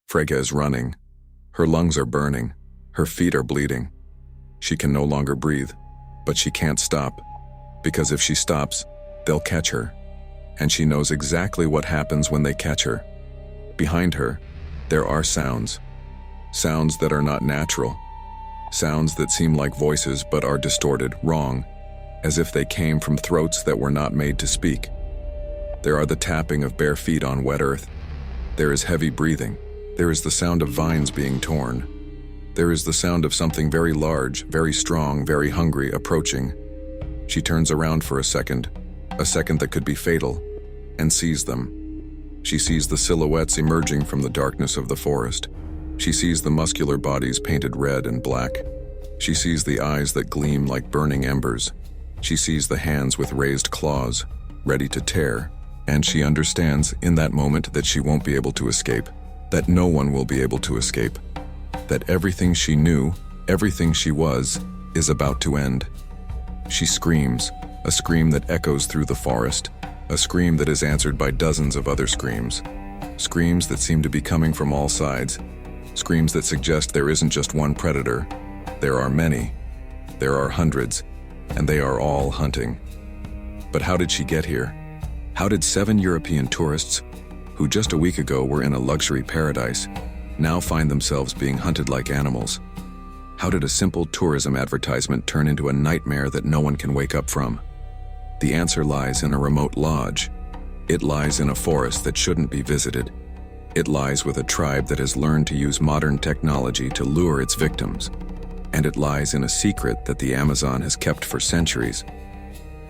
Freja is running. Her lungs are burning. Her feet are bleeding. She can no longer breathe, but she can't stop, because if she stops, they'll catch her. And she knows exactly what happens when they catch her. Behind her, there are sounds. Sounds that are not natural. Sounds that seem like voices but are distorted, wrong, as if they came from throats that were not made to speak. There are the tapping of bare feet on wet earth. There is heavy breathing. There is the sound of vines being torn. There is the sound of something very large, very strong, very hungry approaching. She turns around for a second that could be fatal, and sees them. She sees the silhouettes emerging from the darkness of the forest. She sees the muscular bodies painted red and black. She sees the eyes that gleam like burning embers. She sees the hands with raised claws, ready to tear, and she understands in that moment that she won't be able to escape, that no one will be able to escape, that everything she knew, everything she was, is about to end. She screams, a scream that echoes through the forest, a scream that is answered by dozens of other screams. Screams that seem to be coming from all sides. Screams that suggest there isn't just one predator. There are many. There are hundreds, and they are all hunting. But how did she get here? How did 7 European tourists, who just a week ago were in a luxury paradise, now find themselves being hunted like animals? How did a simple tourism advertisement turn into a nightmare that no one can wake up from? The answer lies in a remote lodge. It lies in a forest that shouldn't be visited. It lies with a tribe that has learned to use modern technology to lure its victims. And it lies in a secret that the Amazon has kept for centuries.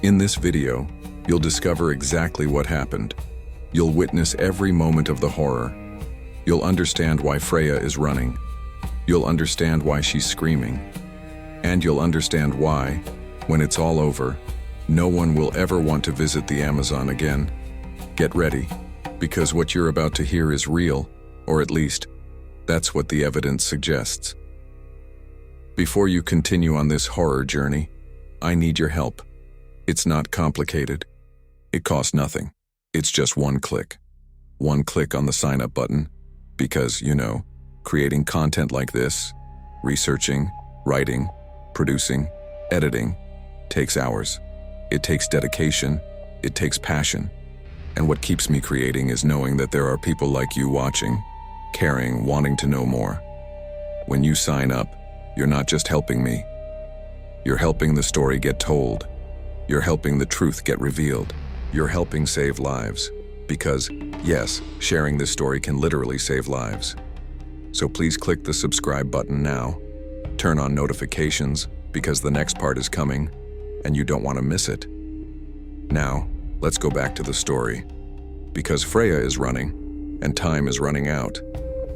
In this video, you'll discover exactly what happened. You'll witness every moment of the horror. You'll understand why Freja is running. You'll understand why she's screaming. And you'll understand why, when it's all over, no one will ever want to visit the Amazon again. Get ready, because what you're about to hear is real, or at least, that's what the evidence suggests. Before you continue on this horror journey, I need your help. It's not complicated. It costs nothing. It's just one click. One click on the sign up button, because, creating content like this, researching, writing, producing, editing, takes hours. It takes dedication, it takes passion. And what keeps me creating is knowing that there are people like you watching, caring, wanting to know more. When you sign up, you're not just helping me. You're helping the story get told. You're helping the truth get revealed. You're helping save lives. Because, yes, sharing this story can literally save lives. So please click the subscribe button now. Turn on notifications, because the next part is coming, and you don't want to miss it. Now, let's go back to the story. Because Freja is running, and time is running out.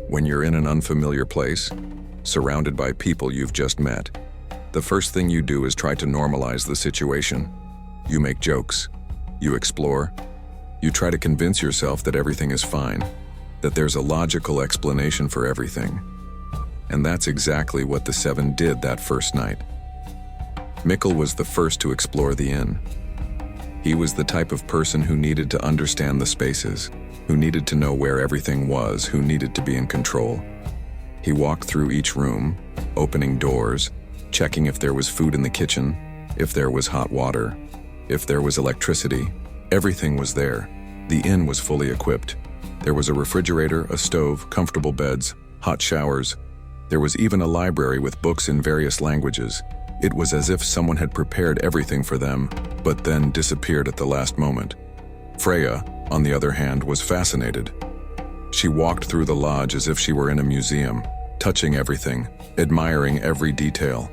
When you're in an unfamiliar place, surrounded by people you've just met, the first thing you do is try to normalize the situation. You make jokes. You explore. You try to convince yourself that everything is fine, that there's a logical explanation for everything. And that's exactly what the 7 did that first night. Mikkel was the first to explore the inn. He was the type of person who needed to understand the spaces, who needed to know where everything was, who needed to be in control. He walked through each room, opening doors, checking if there was food in the kitchen, if there was hot water, if there was electricity. Everything was there. The inn was fully equipped. There was a refrigerator, a stove, comfortable beds, hot showers. There was even a library with books in various languages. It was as if someone had prepared everything for them, but then disappeared at the last moment. Freja, on the other hand, was fascinated. She walked through the lodge as if she were in a museum, touching everything, admiring every detail.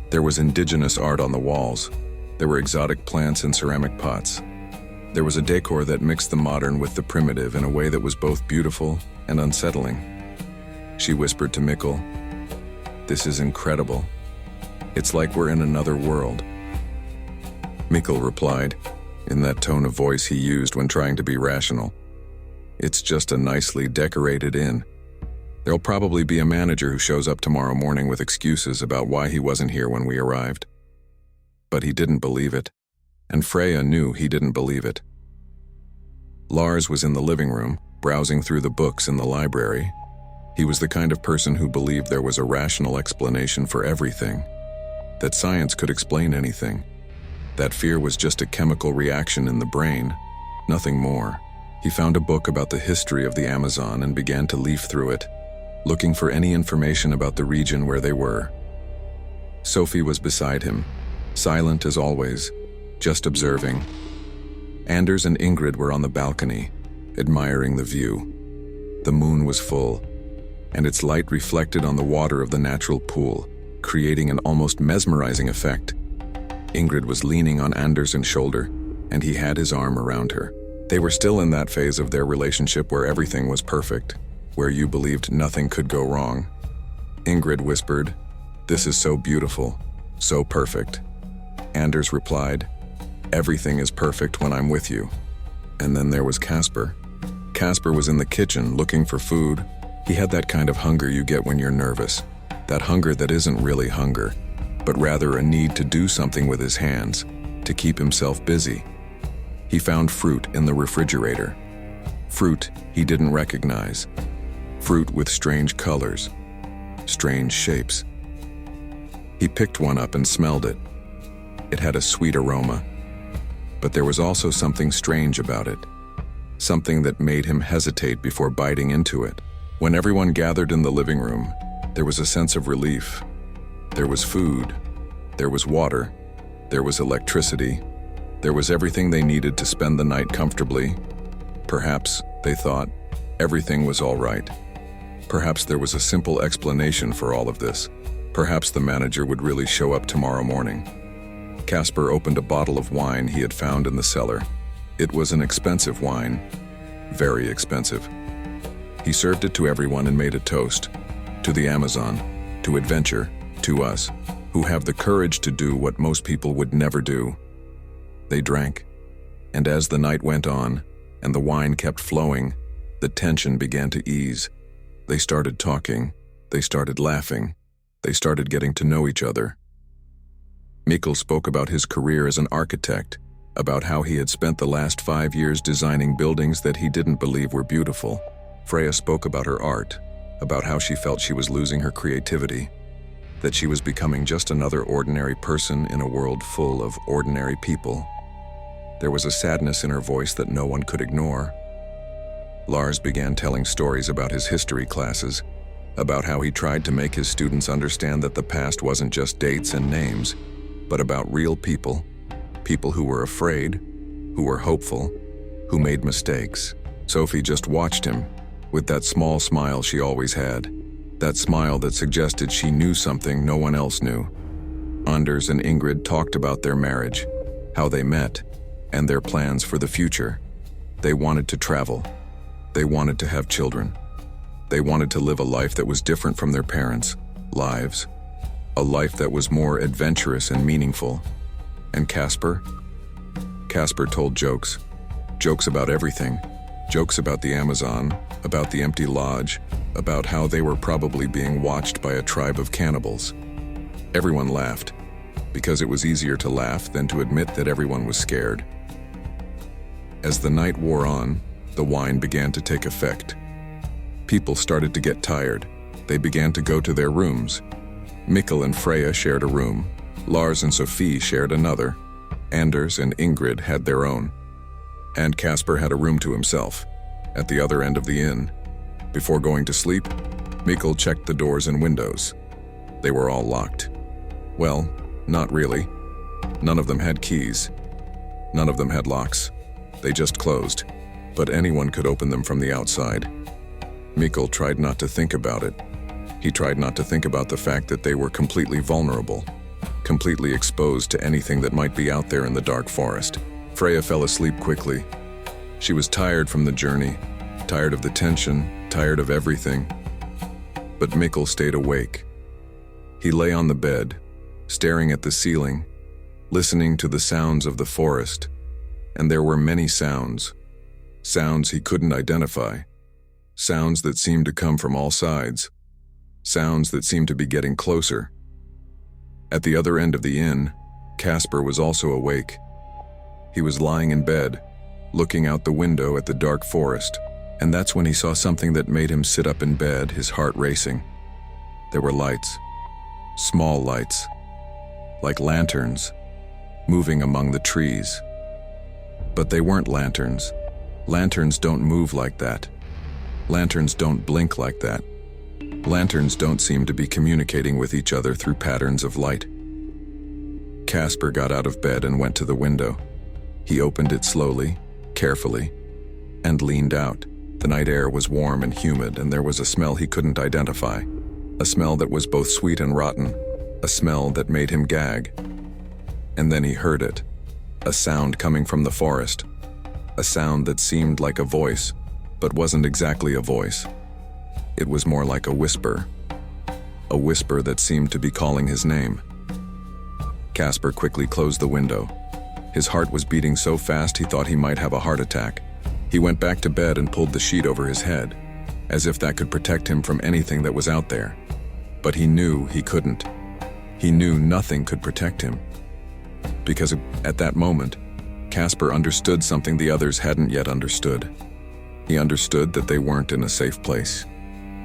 There was indigenous art on the walls. There were exotic plants in ceramic pots. There was a decor that mixed the modern with the primitive in a way that was both beautiful and unsettling. She whispered to Mikkel, "This is incredible. It's like we're in another world." Mikkel replied, in that tone of voice he used when trying to be rational, "It's just a nicely decorated inn. There'll probably be a manager who shows up tomorrow morning with excuses about why he wasn't here when we arrived." But he didn't believe it, and Freja knew he didn't believe it. Lars was in the living room, browsing through the books in the library. He was the kind of person who believed there was a rational explanation for everything, that science could explain anything, that fear was just a chemical reaction in the brain, nothing more. He found a book about the history of the Amazon and began to leaf through it, looking for any information about the region where they were. Sofie was beside him, silent as always, just observing. Anders and Ingrid were on the balcony, admiring the view. The moon was full, and its light reflected on the water of the natural pool, creating an almost mesmerizing effect. Ingrid was leaning on Anders's shoulder, and he had his arm around her. They were still in that phase of their relationship where everything was perfect, where you believed nothing could go wrong. Ingrid whispered, "This is so beautiful, so perfect." Anders replied, "Everything is perfect when I'm with you." And then there was Kasper. Kasper was in the kitchen looking for food. He had that kind of hunger you get when you're nervous. That hunger that isn't really hunger, but rather a need to do something with his hands, to keep himself busy. He found fruit in the refrigerator. Fruit he didn't recognize. Fruit with strange colors, strange shapes. He picked one up and smelled it. It had a sweet aroma, but there was also something strange about it, something that made him hesitate before biting into it. When everyone gathered in the living room, there was a sense of relief. There was food, there was water, there was electricity, there was everything they needed to spend the night comfortably. Perhaps, they thought, everything was all right. Perhaps there was a simple explanation for all of this. Perhaps the manager would really show up tomorrow morning. Kasper opened a bottle of wine he had found in the cellar. It was an expensive wine, very expensive. He served it to everyone and made a toast, to the Amazon, to adventure, to us, who have the courage to do what most people would never do. They drank, and as the night went on, and the wine kept flowing, the tension began to ease. They started talking, they started laughing, they started getting to know each other. Mikkel spoke about his career as an architect, about how he had spent the last 5 years designing buildings that he didn't believe were beautiful. Freja spoke about her art, about how she felt she was losing her creativity, that she was becoming just another ordinary person in a world full of ordinary people. There was a sadness in her voice that no one could ignore. Lars began telling stories about his history classes, about how he tried to make his students understand that the past wasn't just dates and names, but about real people, people who were afraid, who were hopeful, who made mistakes. Sofie just watched him, with that small smile she always had, that smile that suggested she knew something no one else knew. Anders and Ingrid talked about their marriage, how they met, and their plans for the future. They wanted to travel. They wanted to have children. They wanted to live a life that was different from their parents' lives, a life that was more adventurous and meaningful. And Kasper? Kasper told jokes. Jokes about everything. Jokes about the Amazon, about the empty lodge, about how they were probably being watched by a tribe of cannibals. Everyone laughed, because it was easier to laugh than to admit that everyone was scared. As the night wore on, the wine began to take effect. People started to get tired. They began to go to their rooms. Mikkel and Freja shared a room. Lars and Sofie shared another. Anders and Ingrid had their own. And Kasper had a room to himself, at the other end of the inn. Before going to sleep, Mikkel checked the doors and windows. They were all locked. Well, not really. None of them had keys. None of them had locks. They just closed, but anyone could open them from the outside. Mikkel tried not to think about it. He tried not to think about the fact that they were completely vulnerable, completely exposed to anything that might be out there in the dark forest. Freja fell asleep quickly. She was tired from the journey, tired of the tension, tired of everything. But Mikkel stayed awake. He lay on the bed, staring at the ceiling, listening to the sounds of the forest. And there were many sounds. Sounds he couldn't identify. Sounds that seemed to come from all sides. Sounds that seemed to be getting closer. At the other end of the inn, Kasper was also awake. He was lying in bed, looking out the window at the dark forest, And that's when he saw something that made him sit up in bed, his heart racing. There were lights, small lights, like lanterns, moving among the trees. But they weren't lanterns. Lanterns don't move like that. Lanterns don't blink like that. Lanterns don't seem to be communicating with each other through patterns of light. Kasper got out of bed and went to the window. He opened it slowly, carefully, and leaned out. The night air was warm and humid, and there was a smell he couldn't identify. A smell that was both sweet and rotten. A smell that made him gag. And then he heard it. A sound coming from the forest. A sound that seemed like a voice, but wasn't exactly a voice. It was more like a whisper. A whisper that seemed to be calling his name. Kasper quickly closed the window. His heart was beating so fast he thought he might have a heart attack. He went back to bed and pulled the sheet over his head, as if that could protect him from anything that was out there. But he knew he couldn't. He knew nothing could protect him. Because at that moment, Kasper understood something the others hadn't yet understood. He understood that they weren't in a safe place.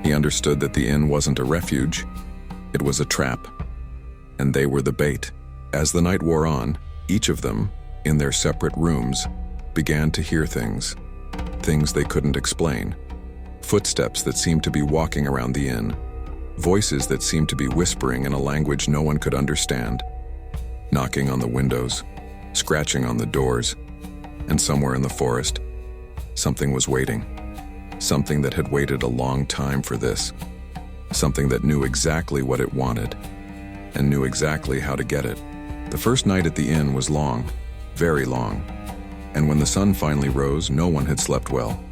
He understood that the inn wasn't a refuge. It was a trap. And they were the bait. As the night wore on, each of them, in their separate rooms, began to hear things. Things they couldn't explain. Footsteps that seemed to be walking around the inn. Voices that seemed to be whispering in a language no one could understand. Knocking on the windows, scratching on the doors, and somewhere in the forest, something was waiting. Something that had waited a long time for this. Something that knew exactly what it wanted, and knew exactly how to get it. The first night at the inn was long, very long, and when the sun finally rose, no one had slept well.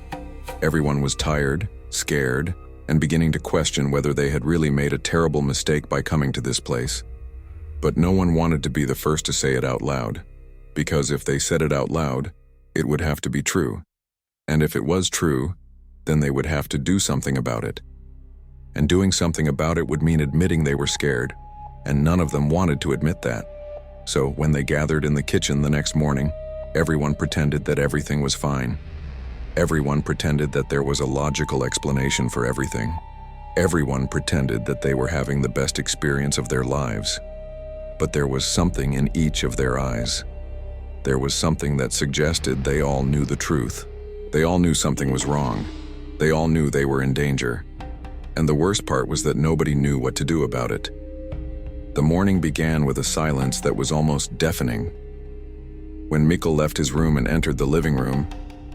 Everyone was tired, scared, and beginning to question whether they had really made a terrible mistake by coming to this place. But no one wanted to be the first to say it out loud, because if they said it out loud, it would have to be true. And if it was true, then they would have to do something about it. And doing something about it would mean admitting they were scared, and none of them wanted to admit that. So when they gathered in the kitchen the next morning, everyone pretended that everything was fine. Everyone pretended that there was a logical explanation for everything. Everyone pretended that they were having the best experience of their lives. But there was something in each of their eyes. There was something that suggested they all knew the truth. They all knew something was wrong. They all knew they were in danger. And the worst part was that nobody knew what to do about it. The morning began with a silence that was almost deafening. When Mikkel left his room and entered the living room,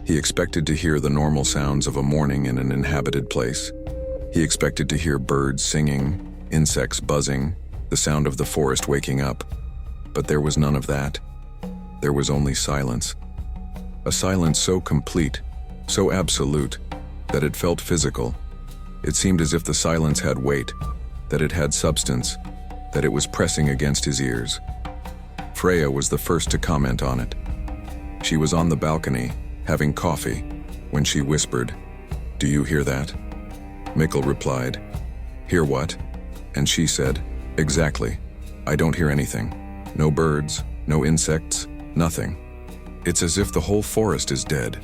he expected to hear the normal sounds of a morning in an inhabited place. He expected to hear birds singing, insects buzzing, the sound of the forest waking up. But there was none of that. There was only silence. A silence so complete, so absolute, that it felt physical. It seemed as if the silence had weight, that it had substance, that it was pressing against his ears. Freja was the first to comment on it. She was on the balcony, having coffee, when she whispered, "Do you hear that?" Mikkel replied, "Hear what?" And she said, "Exactly. I don't hear anything. No birds, no insects, nothing. It's as if the whole forest is dead."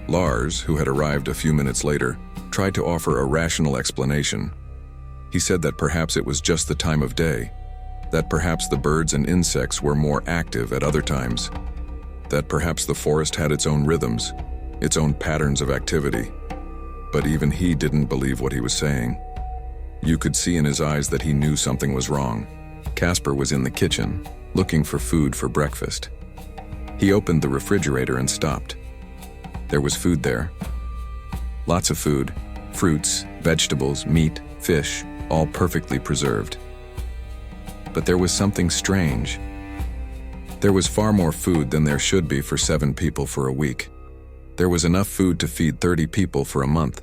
Lars, who had arrived a few minutes later, tried to offer a rational explanation. He said that perhaps it was just the time of day, that perhaps the birds and insects were more active at other times, that perhaps the forest had its own rhythms, its own patterns of activity. But even he didn't believe what he was saying. You could see in his eyes that he knew something was wrong. Kasper was in the kitchen, looking for food for breakfast. He opened the refrigerator and stopped. There was food there. Lots of food, fruits, vegetables, meat, fish, all perfectly preserved. But there was something strange. There was far more food than there should be for 7 people for a week. There was enough food to feed 30 people for a month.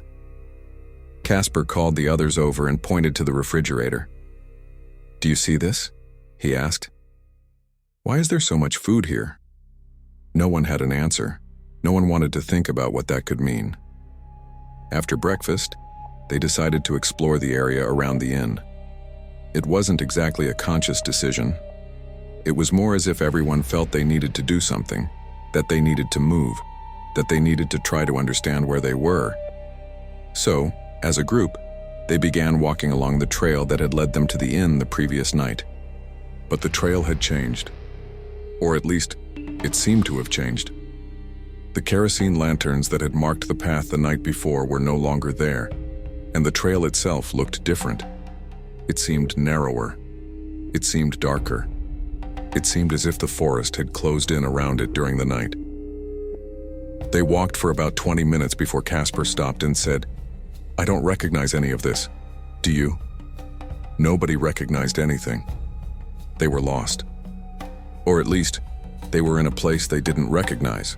Kasper called the others over and pointed to the refrigerator. "Do you see this?" he asked. "Why is there so much food here?" No one had an answer. No one wanted to think about what that could mean. After breakfast, they decided to explore the area around the inn. It wasn't exactly a conscious decision. It was more as if everyone felt they needed to do something, that they needed to move. that they needed to try to understand where they were. So, as a group, they began walking along the trail that had led them to the inn the previous night. But the trail had changed. Or at least, it seemed to have changed. The kerosene lanterns that had marked the path the night before were no longer there, and the trail itself looked different. It seemed narrower. It seemed darker. It seemed as if the forest had closed in around it during the night. They walked for about 20 minutes before Kasper stopped and said, "I don't recognize any of this. Do you?" Nobody recognized anything. They were lost. Or at least, they were in a place they didn't recognize.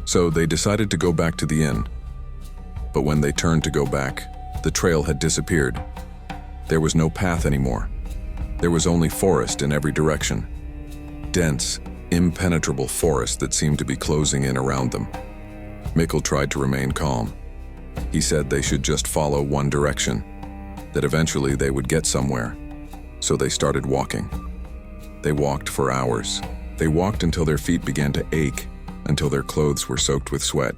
So they decided to go back to the inn. But when they turned to go back, the trail had disappeared. There was no path anymore. There was only forest in every direction. Dense, impenetrable forest that seemed to be closing in around them. Mikkel tried to remain calm. He said they should just follow one direction, that eventually they would get somewhere. So they started walking. They walked for hours. They walked until their feet began to ache, until their clothes were soaked with sweat,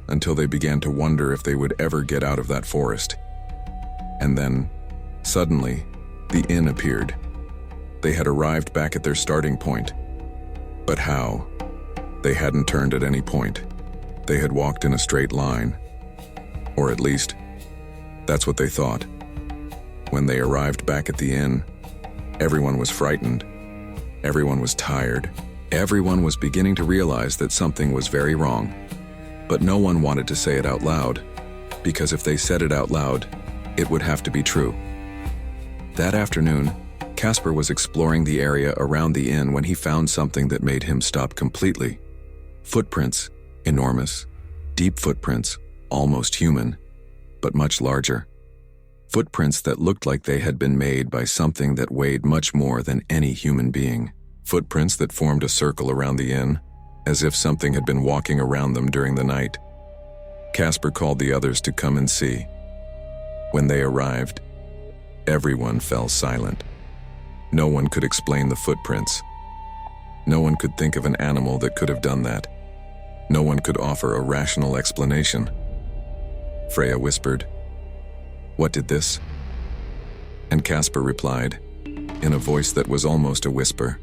until they began to wonder if they would ever get out of that forest. And then, suddenly, the inn appeared. They had arrived back at their starting point. But how? They hadn't turned at any point. They had walked in a straight line. Or at least, that's what they thought. When they arrived back at the inn, everyone was frightened. Everyone was tired. Everyone was beginning to realize that something was very wrong. But no one wanted to say it out loud, because if they said it out loud, it would have to be true. That afternoon, Kasper was exploring the area around the inn when he found something that made him stop completely. Footprints, enormous, deep footprints, almost human, but much larger. Footprints that looked like they had been made by something that weighed much more than any human being. Footprints that formed a circle around the inn, as if something had been walking around them during the night. Kasper called the others to come and see. When they arrived, everyone fell silent. No one could explain the footprints. No one could think of an animal that could have done that. No one could offer a rational explanation. Freja whispered, "What did this?" And Kasper replied, in a voice that was almost a whisper,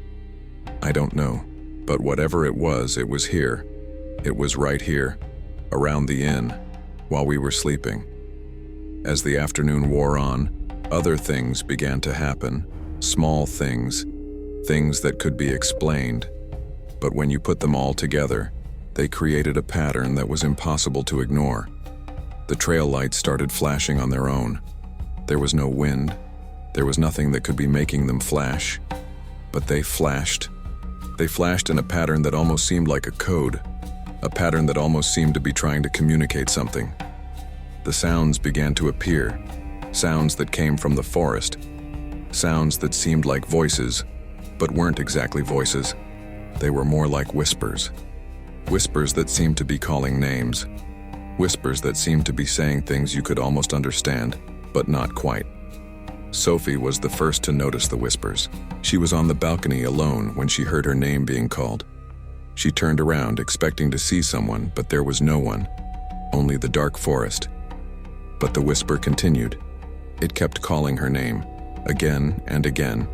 "I don't know, but whatever it was here. It was right here, around the inn, while we were sleeping." As the afternoon wore on, other things began to happen, small things, things that could be explained. But when you put them all together, they created a pattern that was impossible to ignore. The trail lights started flashing on their own. There was no wind. There was nothing that could be making them flash. But they flashed. They flashed in a pattern that almost seemed like a code, a pattern that almost seemed to be trying to communicate something. The sounds began to appear, sounds that came from the forest, sounds that seemed like voices, but weren't exactly voices. They were more like whispers. Whispers that seemed to be calling names. Whispers that seemed to be saying things you could almost understand, but not quite. Sofie was the first to notice the whispers. She was on the balcony alone when she heard her name being called. She turned around expecting to see someone, but there was no one, only the dark forest. But the whisper continued. It kept calling her name, again and again,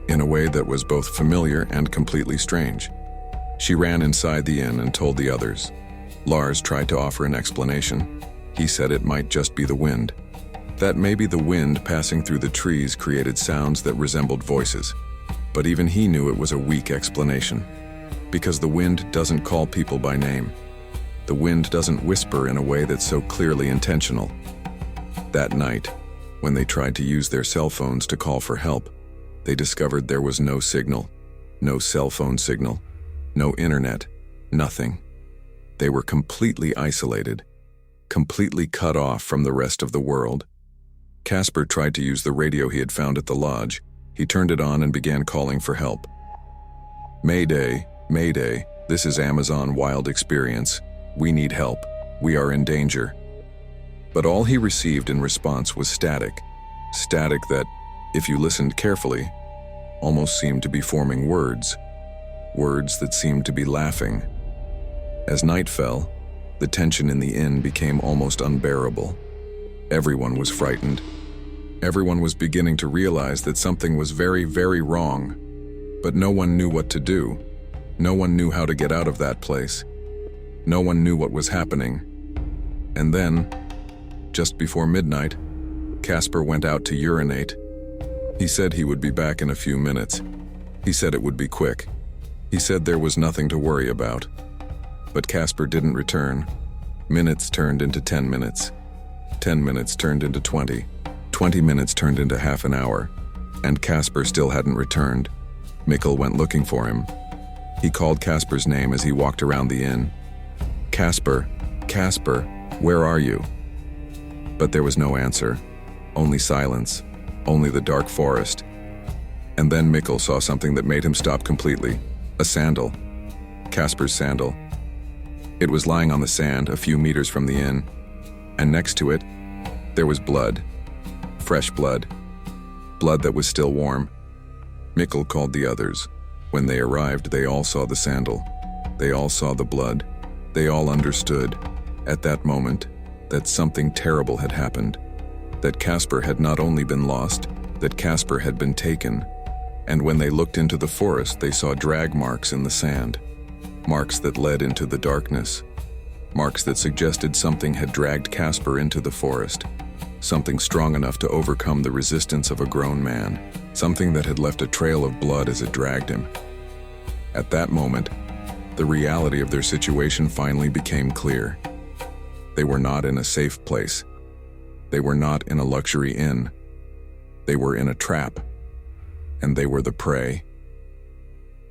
in a way that was both familiar and completely strange. She ran inside the inn and told the others. Lars tried to offer an explanation. He said it might just be the wind. That maybe the wind passing through the trees created sounds that resembled voices. But even he knew it was a weak explanation. Because the wind doesn't call people by name. The wind doesn't whisper in a way that's so clearly intentional. That night, when they tried to use their cell phones to call for help, they discovered there was no signal, no cell phone signal, no internet, nothing. They were completely isolated, completely cut off from the rest of the world. Kasper tried to use the radio he had found at the lodge. He turned it on and began calling for help. "Mayday, Mayday, this is Amazon Wild Experience. We need help. We are in danger." But all he received in response was static. Static that, if you listened carefully, almost seemed to be forming words. Words that seemed to be laughing. As night fell, the tension in the inn became almost unbearable. Everyone was frightened. Everyone was beginning to realize that something was very, very wrong, but no one knew what to do. No one knew how to get out of that place. No one knew what was happening. And then, just before midnight, Kasper went out to urinate. He said he would be back in a few minutes. He said it would be quick. He said there was nothing to worry about. But Kasper didn't return. Minutes turned into 10 minutes. 10 minutes turned into 20. 20 minutes turned into half an hour. And Kasper still hadn't returned. Mikkel went looking for him. He called Kasper's name as he walked around the inn. "Kasper, Kasper, where are you?" But there was no answer. Only silence. Only the dark forest. And then Mikkel saw something that made him stop completely. A sandal. Kasper's sandal. It was lying on the sand a few meters from the inn. And next to it, there was blood. Fresh blood. Blood that was still warm. Mikkel called the others. When they arrived, they all saw the sandal. They all saw the blood. They all understood, at that moment, that something terrible had happened. That Kasper had not only been lost, that Kasper had been taken. And when they looked into the forest, they saw drag marks in the sand. Marks that led into the darkness. Marks that suggested something had dragged Kasper into the forest. Something strong enough to overcome the resistance of a grown man. Something that had left a trail of blood as it dragged him. At that moment, the reality of their situation finally became clear. They were not in a safe place. They were not in a luxury inn. They were in a trap. And they were the prey.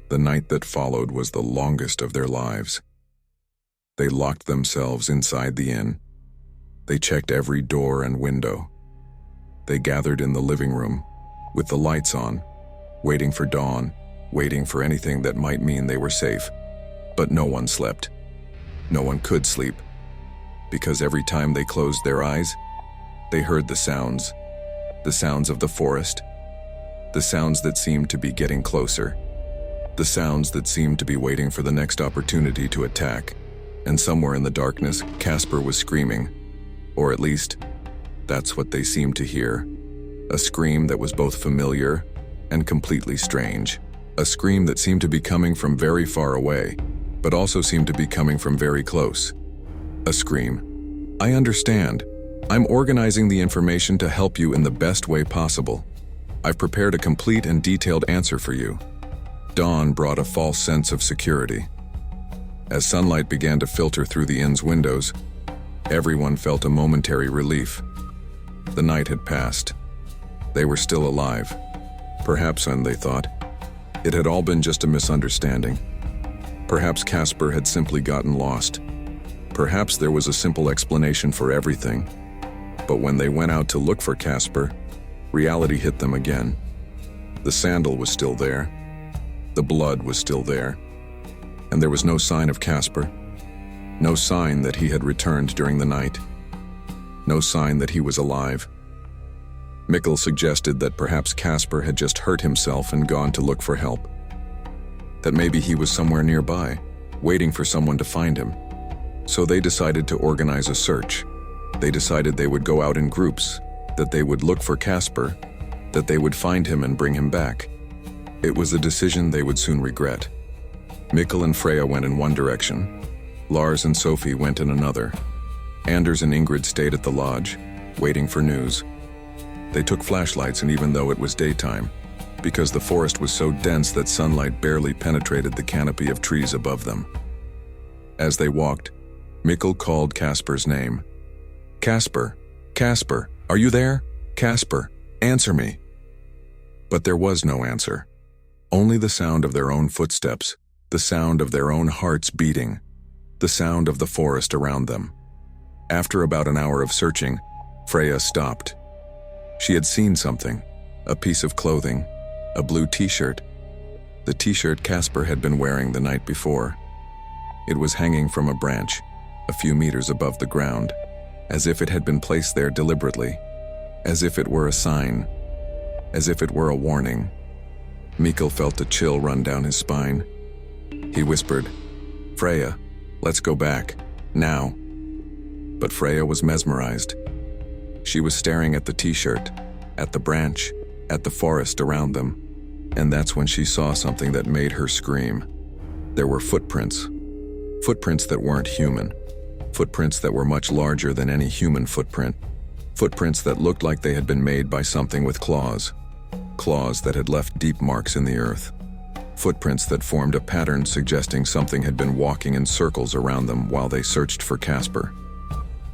The night that followed was the longest of their lives. They locked themselves inside the inn. They checked every door and window. They gathered in the living room, with the lights on, waiting for dawn, waiting for anything that might mean they were safe. But no one slept. No one could sleep, because every time they closed their eyes, they heard the sounds of the forest, the sounds that seemed to be getting closer, the sounds that seemed to be waiting for the next opportunity to attack. And somewhere in the darkness, Kasper was screaming, or at least, that's what they seemed to hear. A scream that was both familiar and completely strange. A scream that seemed to be coming from very far away, but also seemed to be coming from very close. A scream. "I understand. I'm organizing the information to help you in the best way possible. I've prepared a complete and detailed answer for you." Dawn brought a false sense of security. As sunlight began to filter through the inn's windows, everyone felt a momentary relief. The night had passed. They were still alive. Perhaps, and they thought, it had all been just a misunderstanding. Perhaps Kasper had simply gotten lost. Perhaps there was a simple explanation for everything. But when they went out to look for Kasper, reality hit them again. The sandal was still there. The blood was still there. And there was no sign of Kasper. No sign that he had returned during the night. No sign that he was alive. Mikkel suggested that perhaps Kasper had just hurt himself and gone to look for help. That maybe he was somewhere nearby, waiting for someone to find him. So they decided to organize a search. They decided they would go out in groups, that they would look for Kasper, that they would find him and bring him back. It was a decision they would soon regret. Mikkel and Freja went in one direction. Lars and Sofie went in another. Anders and Ingrid stayed at the lodge, waiting for news. They took flashlights, and even though it was daytime, because the forest was so dense that sunlight barely penetrated the canopy of trees above them. As they walked, Mikkel called Kasper's name. "Kasper, Kasper, are you there? Kasper, answer me." But there was no answer. Only the sound of their own footsteps, the sound of their own hearts beating, the sound of the forest around them. After about an hour of searching, Freja stopped. She had seen something, a piece of clothing, a blue t-shirt. The t-shirt Kasper had been wearing the night before. It was hanging from a branch, a few meters above the ground, as if it had been placed there deliberately, as if it were a sign, as if it were a warning. Mikkel felt a chill run down his spine. He whispered, "Freja, Let's go back. Now. But Freja was mesmerized. She was staring at the t-shirt, at the branch, at the forest around them, and that's when she saw something that made her scream. There were footprints. Footprints that weren't human. Footprints that were much larger than any human footprint. Footprints that looked like they had been made by something with claws. Claws that had left deep marks in the earth. Footprints that formed a pattern suggesting something had been walking in circles around them while they searched for Kasper.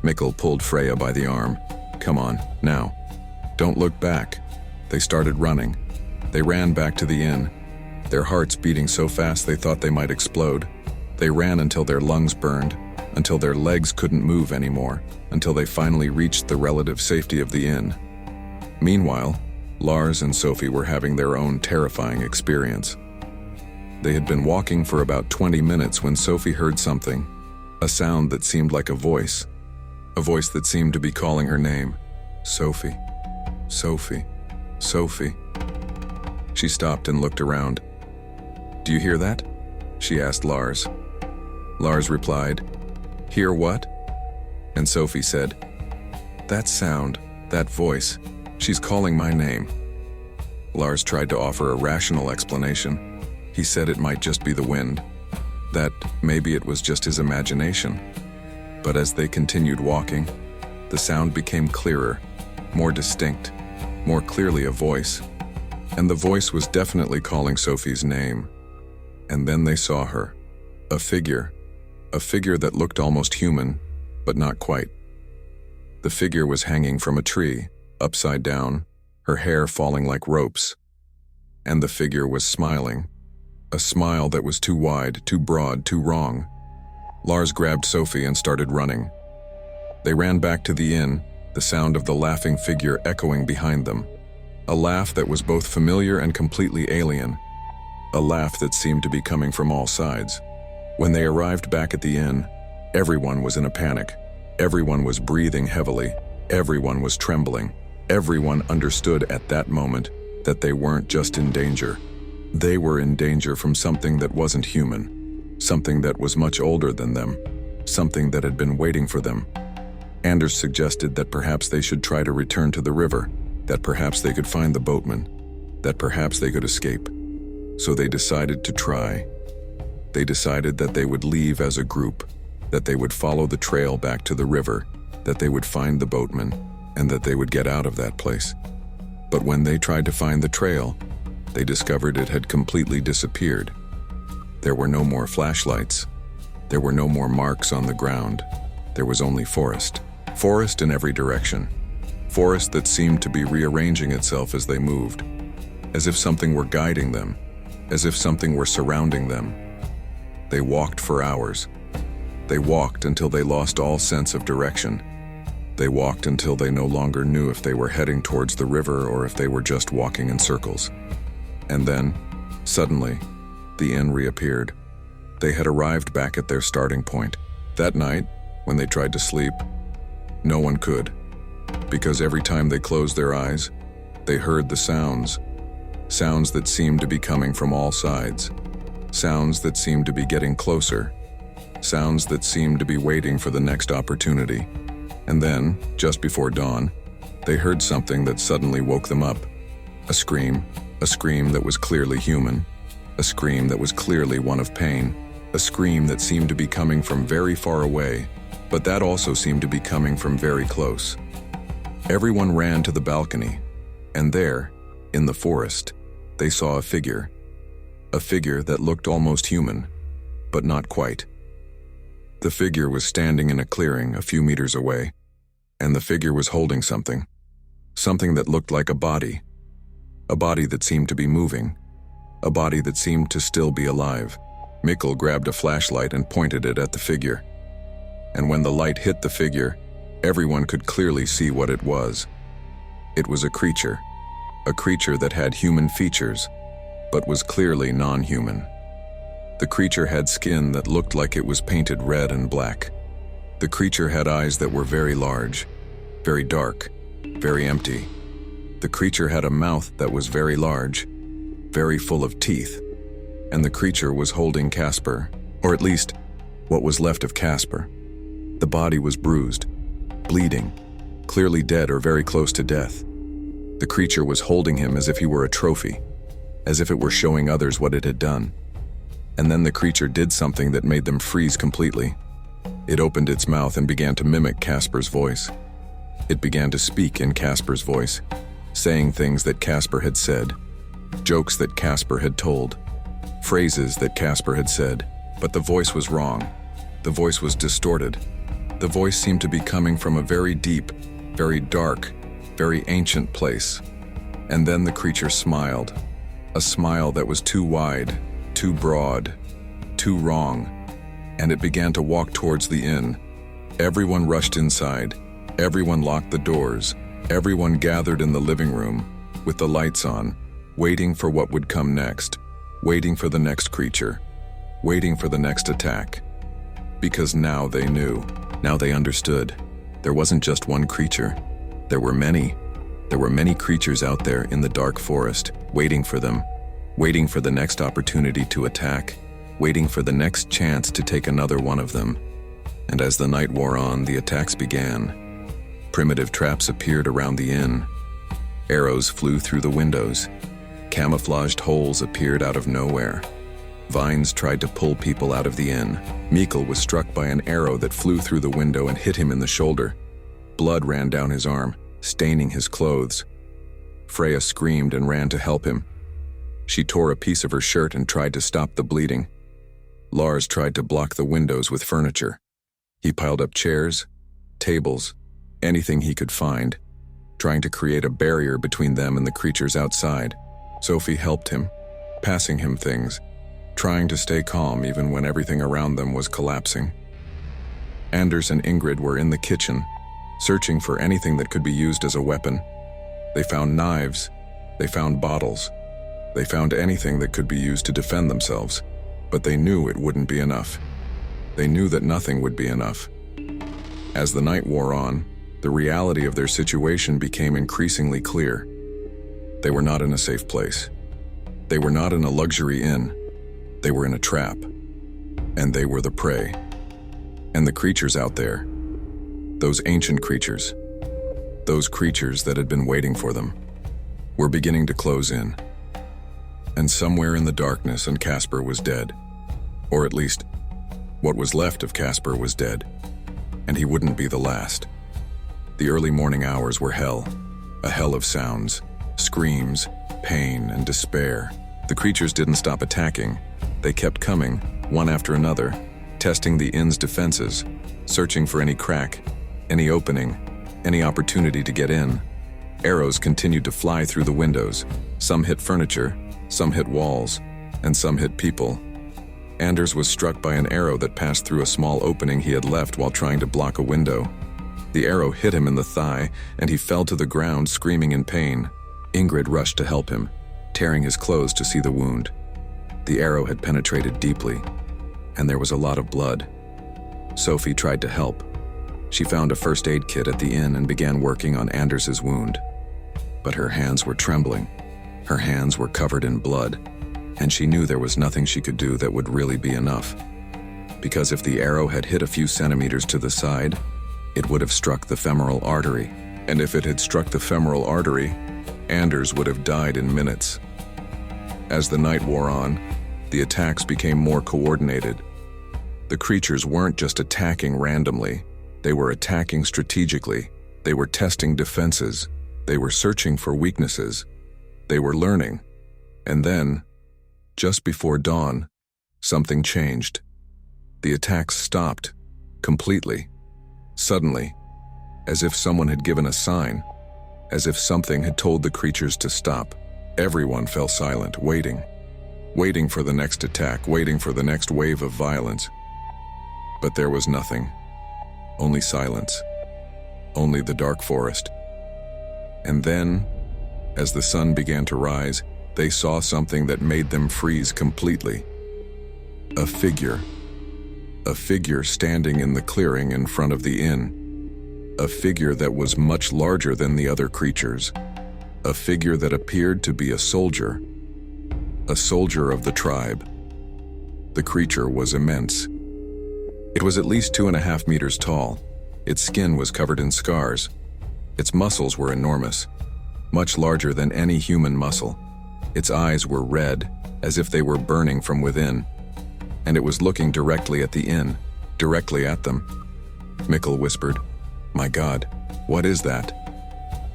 Mikkel pulled Freja by the arm. Come on, now. Don't look back. They started running. They ran back to the inn. Their hearts beating so fast they thought they might explode. They ran until their lungs burned, until their legs couldn't move anymore, until they finally reached the relative safety of the inn. Meanwhile, Lars and Sofie were having their own terrifying experience. They had been walking for about 20 minutes when Sofie heard something, a sound that seemed like a voice that seemed to be calling her name. Sofie, Sofie, Sofie. She stopped and looked around. Do you hear that? She asked Lars. Lars replied, Hear what? And Sofie said, That sound, that voice, she's calling my name. Lars tried to offer a rational explanation. He said it might just be the wind, that maybe it was just his imagination. But as they continued walking, the sound became clearer, more distinct, more clearly a voice. And the voice was definitely calling Sofie's name. And then they saw her, a figure that looked almost human, but not quite. The figure was hanging from a tree, upside down, her hair falling like ropes. And the figure was smiling, a smile that was too wide, too broad, too wrong. Lars grabbed Sofie and started running. They ran back to the inn, the sound of the laughing figure echoing behind them. A laugh that was both familiar and completely alien. A laugh that seemed to be coming from all sides. When they arrived back at the inn, everyone was in a panic. Everyone was breathing heavily. Everyone was trembling. Everyone understood at that moment that they weren't just in danger. They were in danger from something that wasn't human. Something that was much older than them. Something that had been waiting for them. Anders suggested that perhaps they should try to return to the river, that perhaps they could find the boatman, that perhaps they could escape. So they decided to try. They decided that they would leave as a group, that they would follow the trail back to the river, that they would find the boatman, and that they would get out of that place. But when they tried to find the trail, they discovered it had completely disappeared. There were no more flashlights. There were no more marks on the ground. There was only forest. Forest in every direction. Forest that seemed to be rearranging itself as they moved, as if something were guiding them, as if something were surrounding them. They walked for hours. They walked until they lost all sense of direction. They walked until they no longer knew if they were heading towards the river or if they were just walking in circles. And then, suddenly, the inn reappeared. They had arrived back at their starting point. That night, when they tried to sleep, no one could. Because every time they closed their eyes, they heard the sounds. Sounds that seemed to be coming from all sides. Sounds that seemed to be getting closer. Sounds that seemed to be waiting for the next opportunity. And then, just before dawn, they heard something that suddenly woke them up. A scream that was clearly human. A scream that was clearly one of pain. A scream that seemed to be coming from very far away, but that also seemed to be coming from very close. Everyone ran to the balcony, and there, in the forest, they saw a figure that looked almost human, but not quite. The figure was standing in a clearing a few meters away, and the figure was holding something that looked like a body that seemed to be moving, a body that seemed to still be alive. Mikkel grabbed a flashlight and pointed it at the figure. And when the light hit the figure, everyone could clearly see what it was. It was a creature that had human features, but was clearly non-human. The creature had skin that looked like it was painted red and black. The creature had eyes that were very large, very dark, very empty. The creature had a mouth that was very large, very full of teeth. And the creature was holding Kasper, or at least, What was left of Kasper? The body was bruised, bleeding, clearly dead or very close to death. The creature was holding him as if he were a trophy, as if it were showing others what it had done. And then the creature did something that made them freeze completely. It opened its mouth and began to mimic Kasper's voice. It began to speak in Kasper's voice, saying things that Kasper had said, jokes that Kasper had told, phrases that Kasper had said, but the voice was wrong. The voice was distorted. The voice seemed to be coming from a very deep, very dark, very ancient place. And then the creature smiled, a smile that was too wide, too broad, too wrong, and it began to walk towards the inn. Everyone rushed inside. Everyone locked the doors. Everyone gathered in the living room, with the lights on, waiting for what would come next, waiting for the next creature, waiting for the next attack. Because now they knew, now they understood. There wasn't just one creature. There were many. There were many creatures out there in the dark forest, waiting for them, waiting for the next opportunity to attack, waiting for the next chance to take another one of them. And as the night wore on, the attacks began. Primitive traps appeared around the inn. Arrows flew through the windows. Camouflaged holes appeared out of nowhere. Vines tried to pull people out of the inn. Mikkel was struck by an arrow that flew through the window and hit him in the shoulder. Blood ran down his arm, staining his clothes. Freja screamed and ran to help him. She tore a piece of her shirt and tried to stop the bleeding. Lars tried to block the windows with furniture. He piled up chairs, tables, anything he could find, trying to create a barrier between them and the creatures outside. Sofie helped him, passing him things, trying to stay calm even when everything around them was collapsing. Anders and Ingrid were in the kitchen, searching for anything that could be used as a weapon. They found knives, they found bottles, they found anything that could be used to defend themselves, but they knew it wouldn't be enough. They knew that nothing would be enough. As the night wore on, the reality of their situation became increasingly clear. They were not in a safe place. They were not in a luxury inn. They were in a trap. And they were the prey. And the creatures out there, those ancient creatures, those creatures that had been waiting for them, were beginning to close in. And somewhere in the darkness, and Kasper was dead. Or at least, what was left of Kasper was dead. And he wouldn't be the last. The early morning hours were hell, a hell of sounds, screams, pain, and despair. The creatures didn't stop attacking. They kept coming, one after another, testing the inn's defenses, searching for any crack, any opening, any opportunity to get in. Arrows continued to fly through the windows. Some hit furniture, some hit walls, and some hit people. Anders was struck by an arrow that passed through a small opening he had left while trying to block a window. The arrow hit him in the thigh, and he fell to the ground screaming in pain. Ingrid rushed to help him, tearing his clothes to see the wound. The arrow had penetrated deeply, and there was a lot of blood. Sofie tried to help. She found a first aid kit at the inn and began working on Anders's wound. But her hands were trembling. Her hands were covered in blood, and she knew there was nothing she could do that would really be enough. Because if the arrow had hit a few centimeters to the side, it would have struck the femoral artery. And if it had struck the femoral artery, Anders would have died in minutes. As the night wore on, the attacks became more coordinated. The creatures weren't just attacking randomly. They were attacking strategically. They were testing defenses. They were searching for weaknesses. They were learning. And then, just before dawn, something changed. The attacks stopped, completely, suddenly, as if someone had given a sign, as if something had told the creatures to stop. Everyone fell silent, waiting for the next attack, waiting for the next wave of violence. But there was nothing, only silence, only the dark forest. And then, as the sun began to rise, they saw something that made them freeze completely. A figure standing in the clearing in front of the inn. A figure that was much larger than the other creatures. A figure that appeared to be a soldier of the tribe. The creature was immense. It was at least 2.5 meters tall. Its skin was covered in scars. Its muscles were enormous, much larger than any human muscle. Its eyes were red, as if they were burning from within, and it was looking directly at the inn, directly at them. Mikkel whispered, "My God, what is that?"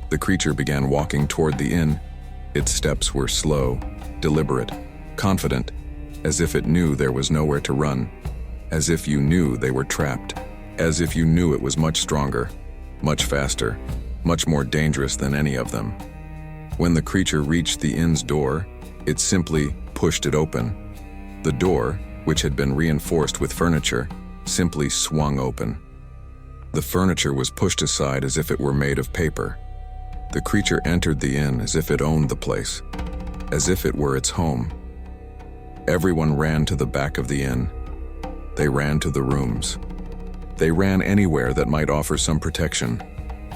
The creature began walking toward the inn. Its steps were slow, deliberate, confident, as if it knew there was nowhere to run, as if you knew they were trapped, as if you knew it was much stronger, much faster, much more dangerous than any of them. When the creature reached the inn's door, it simply pushed it open. The door, which had been reinforced with furniture, simply swung open. The furniture was pushed aside as if it were made of paper. The creature entered the inn as if it owned the place, as if it were its home. Everyone ran to the back of the inn. They ran to the rooms. They ran anywhere that might offer some protection.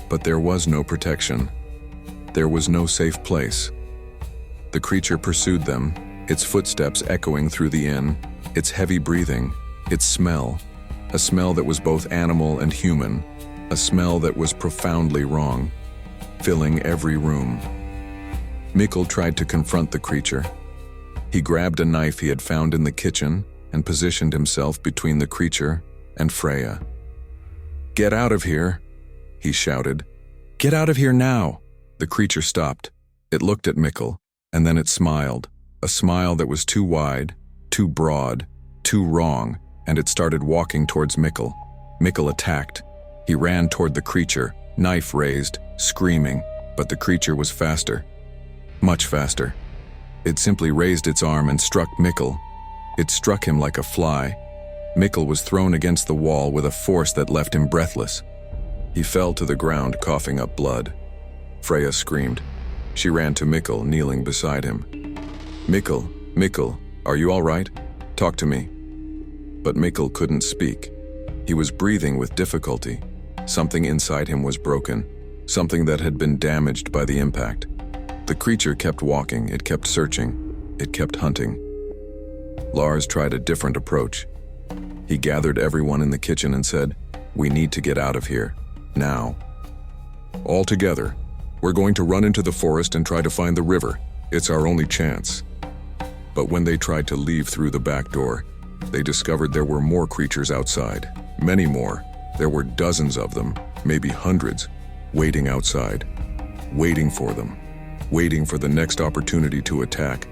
But there was no protection. There was no safe place. The creature pursued them, its footsteps echoing through the inn, its heavy breathing, its smell, a smell that was both animal and human, a smell that was profoundly wrong, filling every room. Mikkel tried to confront the creature. He grabbed a knife he had found in the kitchen and positioned himself between the creature and Freja. "Get out of here," he shouted. "Get out of here now!" The creature stopped. It looked at Mikkel, and then it smiled, a smile that was too wide, too broad, too wrong, and it started walking towards Mikkel. Mikkel attacked. He ran toward the creature, knife raised, screaming, but the creature was faster. Much faster. It simply raised its arm and struck Mikkel. It struck him like a fly. Mikkel was thrown against the wall with a force that left him breathless. He fell to the ground, coughing up blood. Freja screamed. She ran to Mikkel, kneeling beside him. "Mikkel, Mikkel, are you all right? Talk to me." But Mikkel couldn't speak. He was breathing with difficulty. Something inside him was broken, something that had been damaged by the impact. The creature kept walking, it kept searching, it kept hunting. Lars tried a different approach. He gathered everyone in the kitchen and said, "We need to get out of here, now. All together, we're going to run into the forest and try to find the river. It's our only chance." But when they tried to leave through the back door, they discovered there were more creatures outside, many more. There were dozens of them, maybe hundreds, waiting outside, waiting for them, waiting for the next opportunity to attack.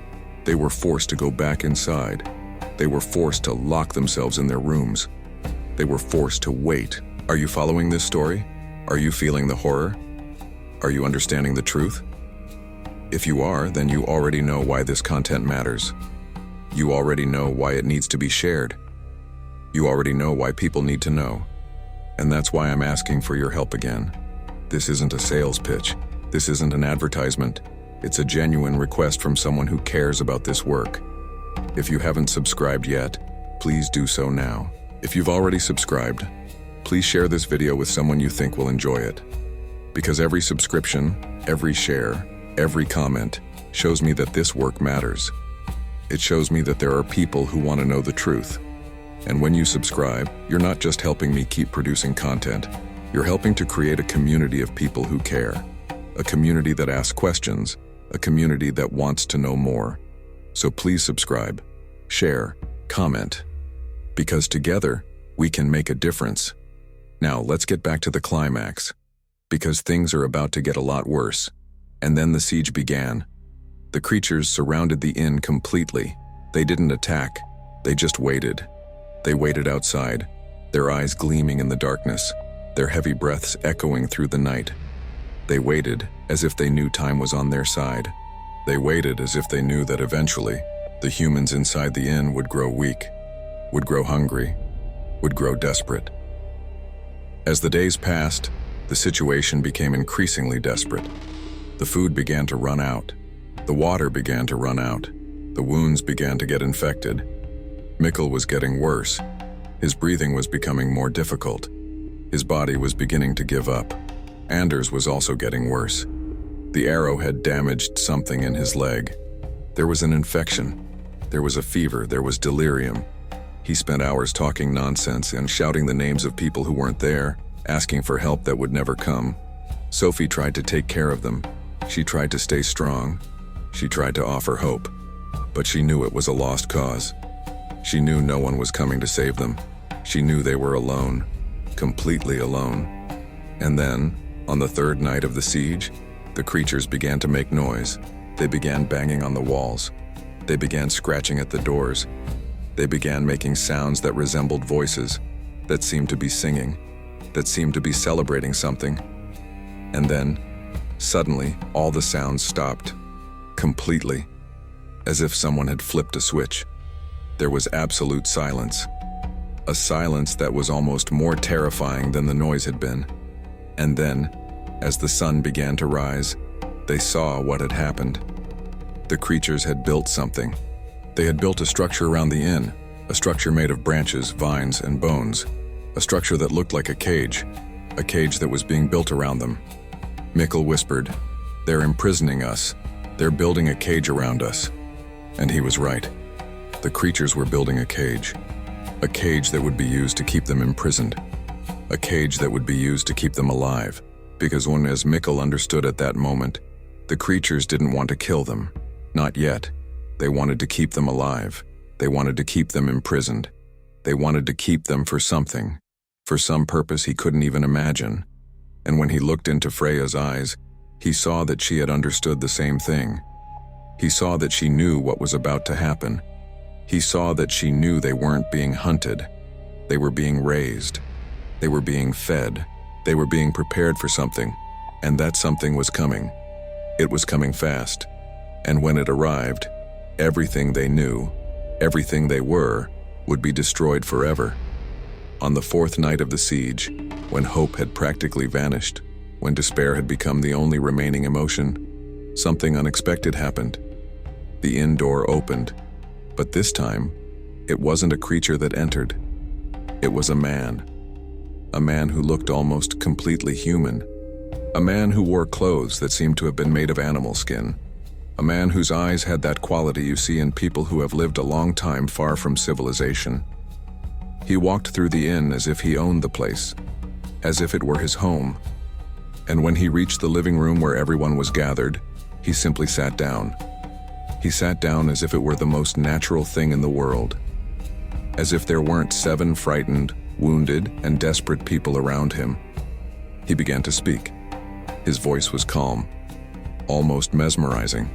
They were forced to go back inside. They were forced to lock themselves in their rooms. They were forced to wait. Are you following this story? Are you feeling the horror? Are you understanding the truth? If you are, then you already know why this content matters. You already know why it needs to be shared. You already know why people need to know. And that's why I'm asking for your help again. This isn't a sales pitch. This isn't an advertisement. It's a genuine request from someone who cares about this work. If you haven't subscribed yet, please do so now. If you've already subscribed, please share this video with someone you think will enjoy it. Because every subscription, every share, every comment shows me that this work matters. It shows me that there are people who want to know the truth. And when you subscribe, you're not just helping me keep producing content. You're helping to create a community of people who care. A community that asks questions. A community that wants to know more. So please subscribe, share, comment. Because together, we can make a difference. Now let's get back to the climax. Because things are about to get a lot worse. And then the siege began. The creatures surrounded the inn completely. They didn't attack. They just waited. They waited outside, their eyes gleaming in the darkness, their heavy breaths echoing through the night. They waited as if they knew time was on their side. They waited as if they knew that eventually, the humans inside the inn would grow weak, would grow hungry, would grow desperate. As the days passed, the situation became increasingly desperate. The food began to run out. The water began to run out. The wounds began to get infected. Mikkel was getting worse. His breathing was becoming more difficult. His body was beginning to give up. Anders was also getting worse. The arrow had damaged something in his leg. There was an infection. There was a fever. There was delirium. He spent hours talking nonsense and shouting the names of people who weren't there, asking for help that would never come. Sofie tried to take care of them. She tried to stay strong. She tried to offer hope. But she knew it was a lost cause. She knew no one was coming to save them. She knew they were alone, completely alone. And then, on the third night of the siege, the creatures began to make noise. They began banging on the walls. They began scratching at the doors. They began making sounds that resembled voices, that seemed to be singing, that seemed to be celebrating something. And then, suddenly, all the sounds stopped, completely, as if someone had flipped a switch. There was absolute silence, a silence that was almost more terrifying than the noise had been. And then, as the sun began to rise, they saw what had happened. The creatures had built something. They had built a structure around the inn, a structure made of branches, vines, and bones, a structure that looked like a cage that was being built around them. Mikkel whispered, "They're imprisoning us. They're building a cage around us." And he was right. The creatures were building a cage that would be used to keep them imprisoned, a cage that would be used to keep them alive, because as Mikkel understood at that moment, the creatures didn't want to kill them, not yet. They wanted to keep them alive. They wanted to keep them imprisoned. They wanted to keep them for something, for some purpose he couldn't even imagine. And when he looked into Freja's eyes, he saw that she had understood the same thing. He saw that she knew what was about to happen. He saw that she knew they weren't being hunted. They were being raised. They were being fed. They were being prepared for something, and that something was coming. It was coming fast. And when it arrived, everything they knew, everything they were, would be destroyed forever. On the fourth night of the siege, when hope had practically vanished, when despair had become the only remaining emotion, something unexpected happened. The inn door opened, but this time, it wasn't a creature that entered. It was a man who looked almost completely human, a man who wore clothes that seemed to have been made of animal skin, a man whose eyes had that quality you see in people who have lived a long time far from civilization. He walked through the inn as if he owned the place, as if it were his home. And when he reached the living room where everyone was gathered, he simply sat down. He sat down as if it were the most natural thing in the world, as if there weren't 7 frightened, wounded, and desperate people around him. He began to speak. His voice was calm, almost mesmerizing.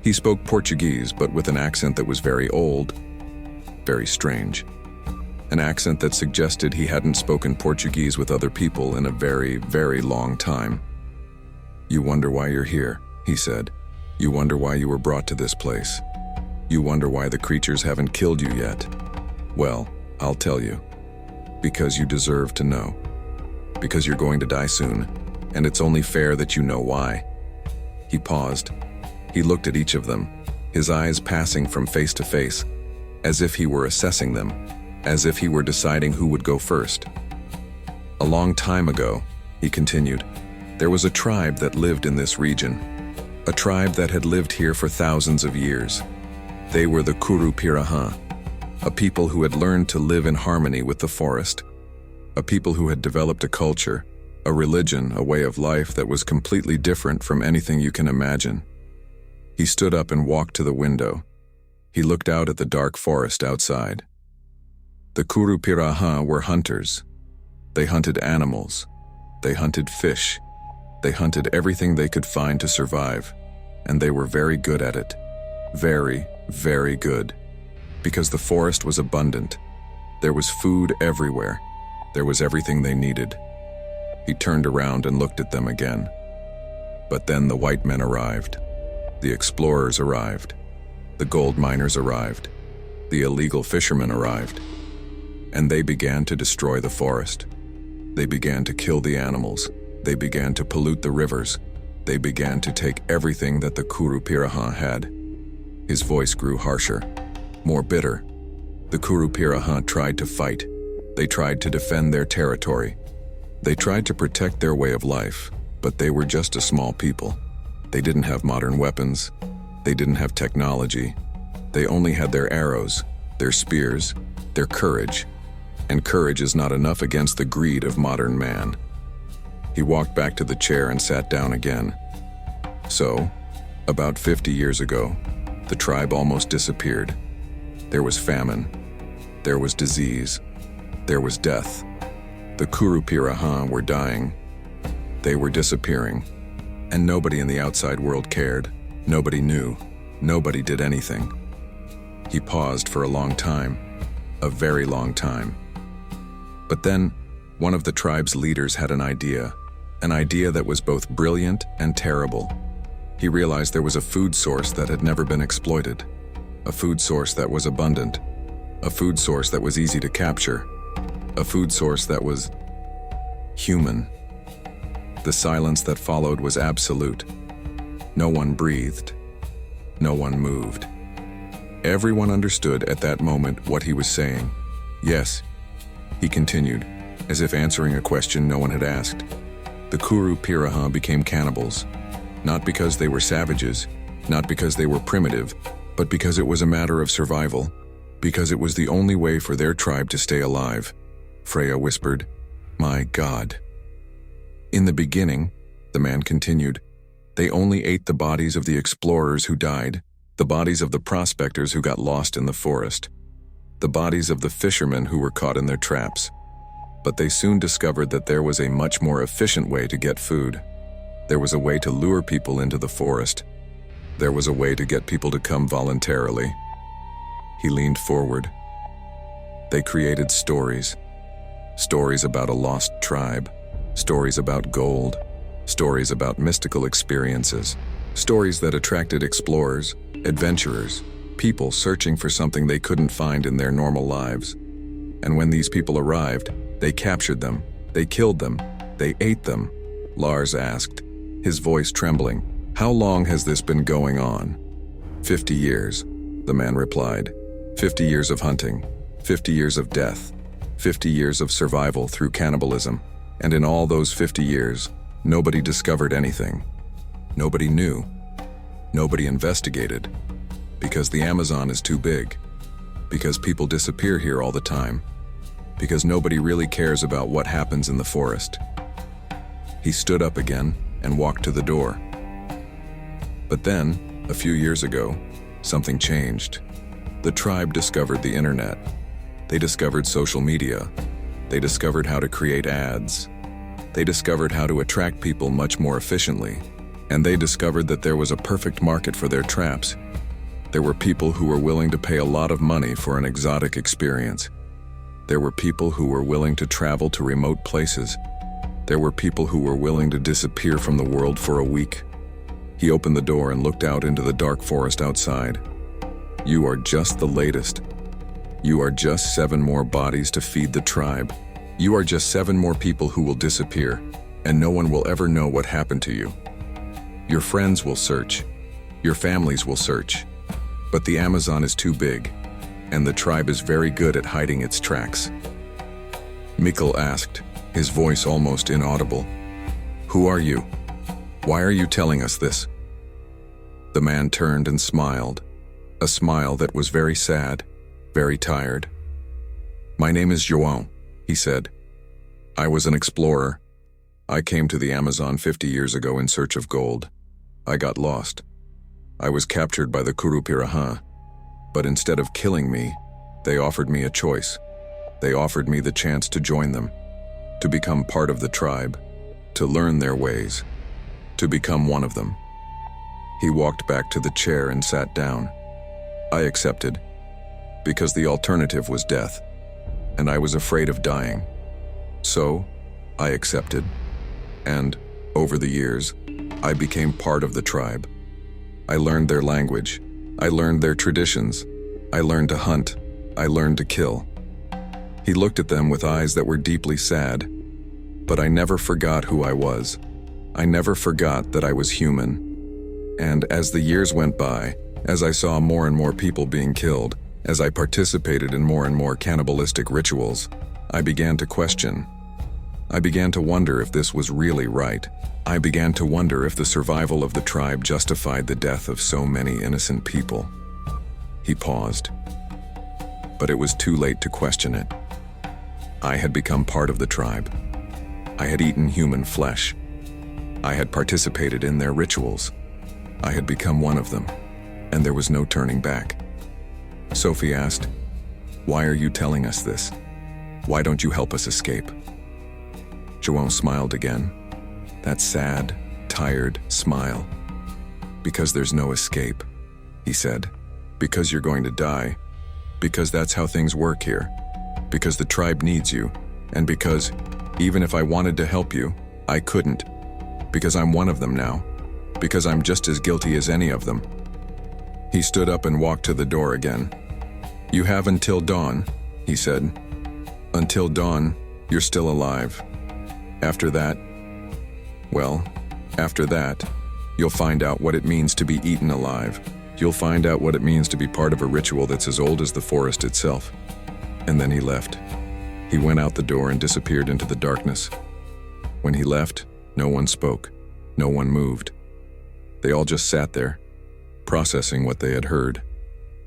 He spoke Portuguese, but with an accent that was very old, very strange. An accent that suggested he hadn't spoken Portuguese with other people in a very, very long time. "You wonder why you're here," he said. "You wonder why you were brought to this place. You wonder why the creatures haven't killed you yet. Well, I'll tell you. Because you deserve to know. Because you're going to die soon, and it's only fair that you know why." He paused. He looked at each of them, his eyes passing from face to face, as if he were assessing them, as if he were deciding who would go first. "A long time ago," he continued, "there was a tribe that lived in this region, a tribe that had lived here for thousands of years. They were the Kuru-Pirahã, a people who had learned to live in harmony with the forest, a people who had developed a culture, a religion, a way of life that was completely different from anything you can imagine." He stood up and walked to the window. He looked out at the dark forest outside. The Kuru-Pirahã were hunters. They hunted animals. They hunted fish. They hunted everything they could find to survive, and they were very good at it. Very, very good. Because the forest was abundant. There was food everywhere. There was everything they needed. He turned around and looked at them again. But then the white men arrived. The explorers arrived. The gold miners arrived. The illegal fishermen arrived. And they began to destroy the forest. They began to kill the animals. They began to pollute the rivers. They began to take everything that the Kuru-Pirahã had. His voice grew harsher, more bitter. The Kuru-Pirahã tried to fight. They tried to defend their territory. They tried to protect their way of life, but they were just a small people. They didn't have modern weapons. They didn't have technology. They only had their arrows, their spears, their courage. And courage is not enough against the greed of modern man. He walked back to the chair and sat down again. So, about 50 years ago, the tribe almost disappeared. There was famine. There was disease. There was death. The Kuru-Pirahã were dying. They were disappearing. And nobody in the outside world cared. Nobody knew. Nobody did anything. He paused for a long time. A very long time. But then, one of the tribe's leaders had an idea that was both brilliant and terrible. He realized there was a food source that had never been exploited, a food source that was abundant, a food source that was easy to capture, a food source that was human. The silence that followed was absolute. No one breathed. No one moved. Everyone understood at that moment what he was saying. Yes, he continued, as if answering a question no one had asked. The Kuru-Pirahã became cannibals, not because they were savages, not because they were primitive, but because it was a matter of survival, because it was the only way for their tribe to stay alive. Freja whispered, "My God." In the beginning, the man continued, they only ate the bodies of the explorers who died, the bodies of the prospectors who got lost in the forest, the bodies of the fishermen who were caught in their traps. But they soon discovered that there was a much more efficient way to get food. There was a way to lure people into the forest. There was a way to get people to come voluntarily. He leaned forward. They created stories. Stories about a lost tribe. Stories about gold. Stories about mystical experiences. Stories that attracted explorers, adventurers, people searching for something they couldn't find in their normal lives. And when these people arrived, they captured them, they killed them, they ate them. Lars asked, his voice trembling, "How long has this been going on?" 50 years, the man replied. 50 years of hunting, 50 years of death, 50 years of survival through cannibalism. And in all those 50 years, nobody discovered anything. Nobody knew. Nobody investigated. Because the Amazon is too big. Because people disappear here all the time. Because nobody really cares about what happens in the forest. He stood up again and walked to the door. But then, a few years ago, something changed. The tribe discovered the internet. They discovered social media. They discovered how to create ads. They discovered how to attract people much more efficiently. And they discovered that there was a perfect market for their traps. There were people who were willing to pay a lot of money for an exotic experience. There were people who were willing to travel to remote places. There were people who were willing to disappear from the world for a week. He opened the door and looked out into the dark forest outside. You are just the latest. You are just 7 more bodies to feed the tribe. You are just 7 more people who will disappear, and no one will ever know what happened to you. Your friends will search. Your families will search. But the Amazon is too big, and the tribe is very good at hiding its tracks. Mikkel asked, his voice almost inaudible. Who are you? Why are you telling us this? The man turned and smiled, a smile that was very sad, very tired. My name is João, he said. I was an explorer. I came to the Amazon 50 years ago in search of gold. I got lost. I was captured by the Kuru-Pirahã, but instead of killing me, they offered me a choice. They offered me the chance to join them, to become part of the tribe, to learn their ways, to become one of them. He walked back to the chair and sat down. I accepted, because the alternative was death, and I was afraid of dying. So, I accepted, and, over the years, I became part of the tribe. I learned their language. I learned their traditions. I learned to hunt. I learned to kill. He looked at them with eyes that were deeply sad. But I never forgot who I was. I never forgot that I was human. And as the years went by, as I saw more and more people being killed, as I participated in more and more cannibalistic rituals, I began to question. I began to wonder if this was really right. I began to wonder if the survival of the tribe justified the death of so many innocent people. He paused. but it was too late to question it. I had become part of the tribe. I had eaten human flesh. I had participated in their rituals. I had become one of them, and there was no turning back. Sofie asked, "Why are you telling us this? Why don't you help us escape?" João smiled again, that sad, tired smile. "Because there's no escape," he said. "Because you're going to die. Because that's how things work here. Because the tribe needs you. And because, even if I wanted to help you, I couldn't. Because I'm one of them now. Because I'm just as guilty as any of them." He stood up and walked to the door again. "You have until dawn," he said. "Until dawn, you're still alive. After that, well, after that, you'll find out what it means to be eaten alive. You'll find out what it means to be part of a ritual that's as old as the forest itself." And then he left. He went out the door and disappeared into the darkness. When he left, no one spoke. No one moved. They all just sat there, processing what they had heard,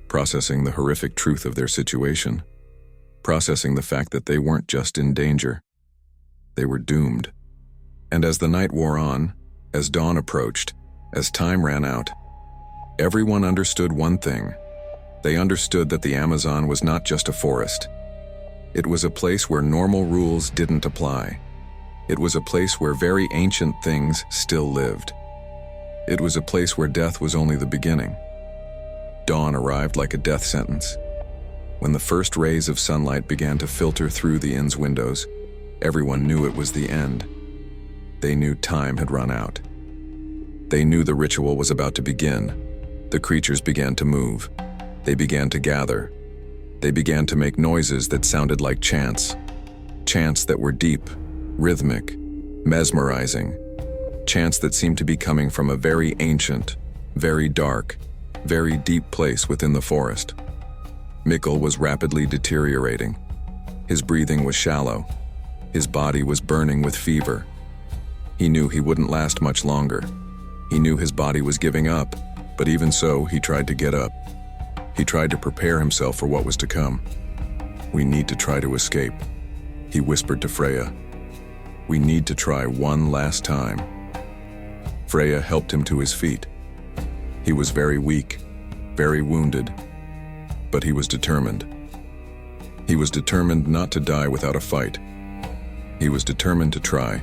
processing the horrific truth of their situation, processing the fact that they weren't just in danger. They were doomed. And as the night wore on, as dawn approached, as time ran out, everyone understood one thing. They understood that the Amazon was not just a forest. It was a place where normal rules didn't apply. It was a place where very ancient things still lived. It was a place where death was only the beginning. Dawn arrived like a death sentence. When the first rays of sunlight began to filter through the inn's windows, everyone knew it was the end. They knew time had run out. They knew the ritual was about to begin. The creatures began to move. They began to gather. They began to make noises that sounded like chants. Chants that were deep, rhythmic, mesmerizing. Chants that seemed to be coming from a very ancient, very dark, very deep place within the forest. Mikkel was rapidly deteriorating. His breathing was shallow. His body was burning with fever. He knew he wouldn't last much longer. He knew his body was giving up, but even so, he tried to get up. He tried to prepare himself for what was to come. "We need to try to escape," he whispered to Freja. "We need to try one last time." Freja helped him to his feet. He was very weak, very wounded, but he was determined. He was determined not to die without a fight. He was determined to try,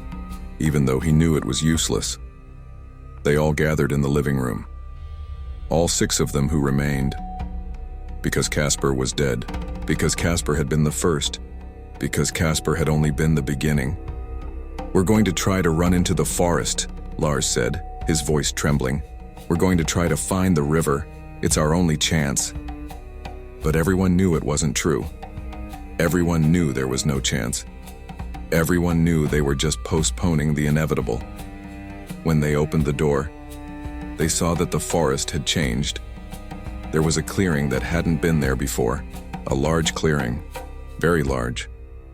even though he knew it was useless. They all gathered in the living room. All 6 of them who remained. Because Kasper was dead. Because Kasper had been the first. Because Kasper had only been the beginning. "We're going to try to run into the forest," Lars said, his voice trembling. "We're going to try to find the river. It's our only chance." But everyone knew it wasn't true. Everyone knew there was no chance. Everyone knew they were just postponing the inevitable. When they opened the door, they saw that the forest had changed. There was a clearing that hadn't been there before. A large clearing, very large,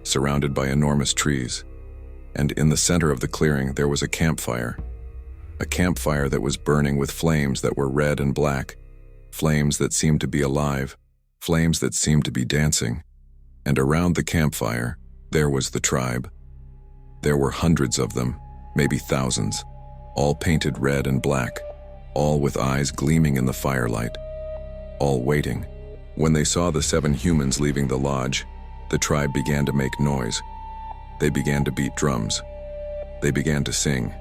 surrounded by enormous trees. And in the center of the clearing there was a campfire. A campfire that was burning with flames that were red and black. Flames that seemed to be alive. Flames that seemed to be dancing. And around the campfire, there was the tribe. There were hundreds of them, maybe thousands, all painted red and black, all with eyes gleaming in the firelight, all waiting. When they saw the 7 humans leaving the lodge, the tribe began to make noise. They began to beat drums. They began to sing.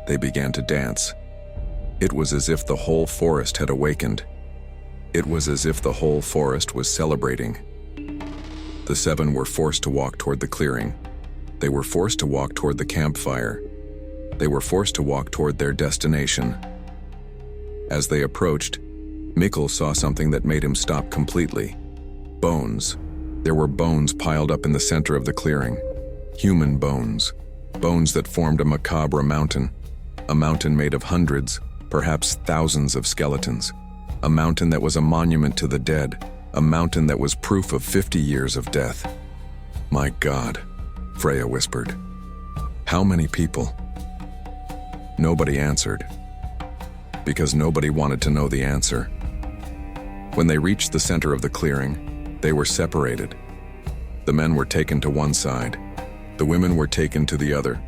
They began to dance. It was as if the whole forest had awakened. It was as if the whole forest was celebrating. The 7 were forced to walk toward the clearing. They were forced to walk toward the campfire. They were forced to walk toward their destination. As they approached, Mikkel saw something that made him stop completely. Bones. There were bones piled up in the center of the clearing. Human bones. Bones that formed a macabre mountain. A mountain made of hundreds, perhaps thousands of skeletons. A mountain that was a monument to the dead. A mountain that was proof of 50 years of death. "My God," Freja whispered. "How many people?" Nobody answered. Because nobody wanted to know the answer. When they reached the center of the clearing, They were separated. The men were taken to one side. The women were taken to the other.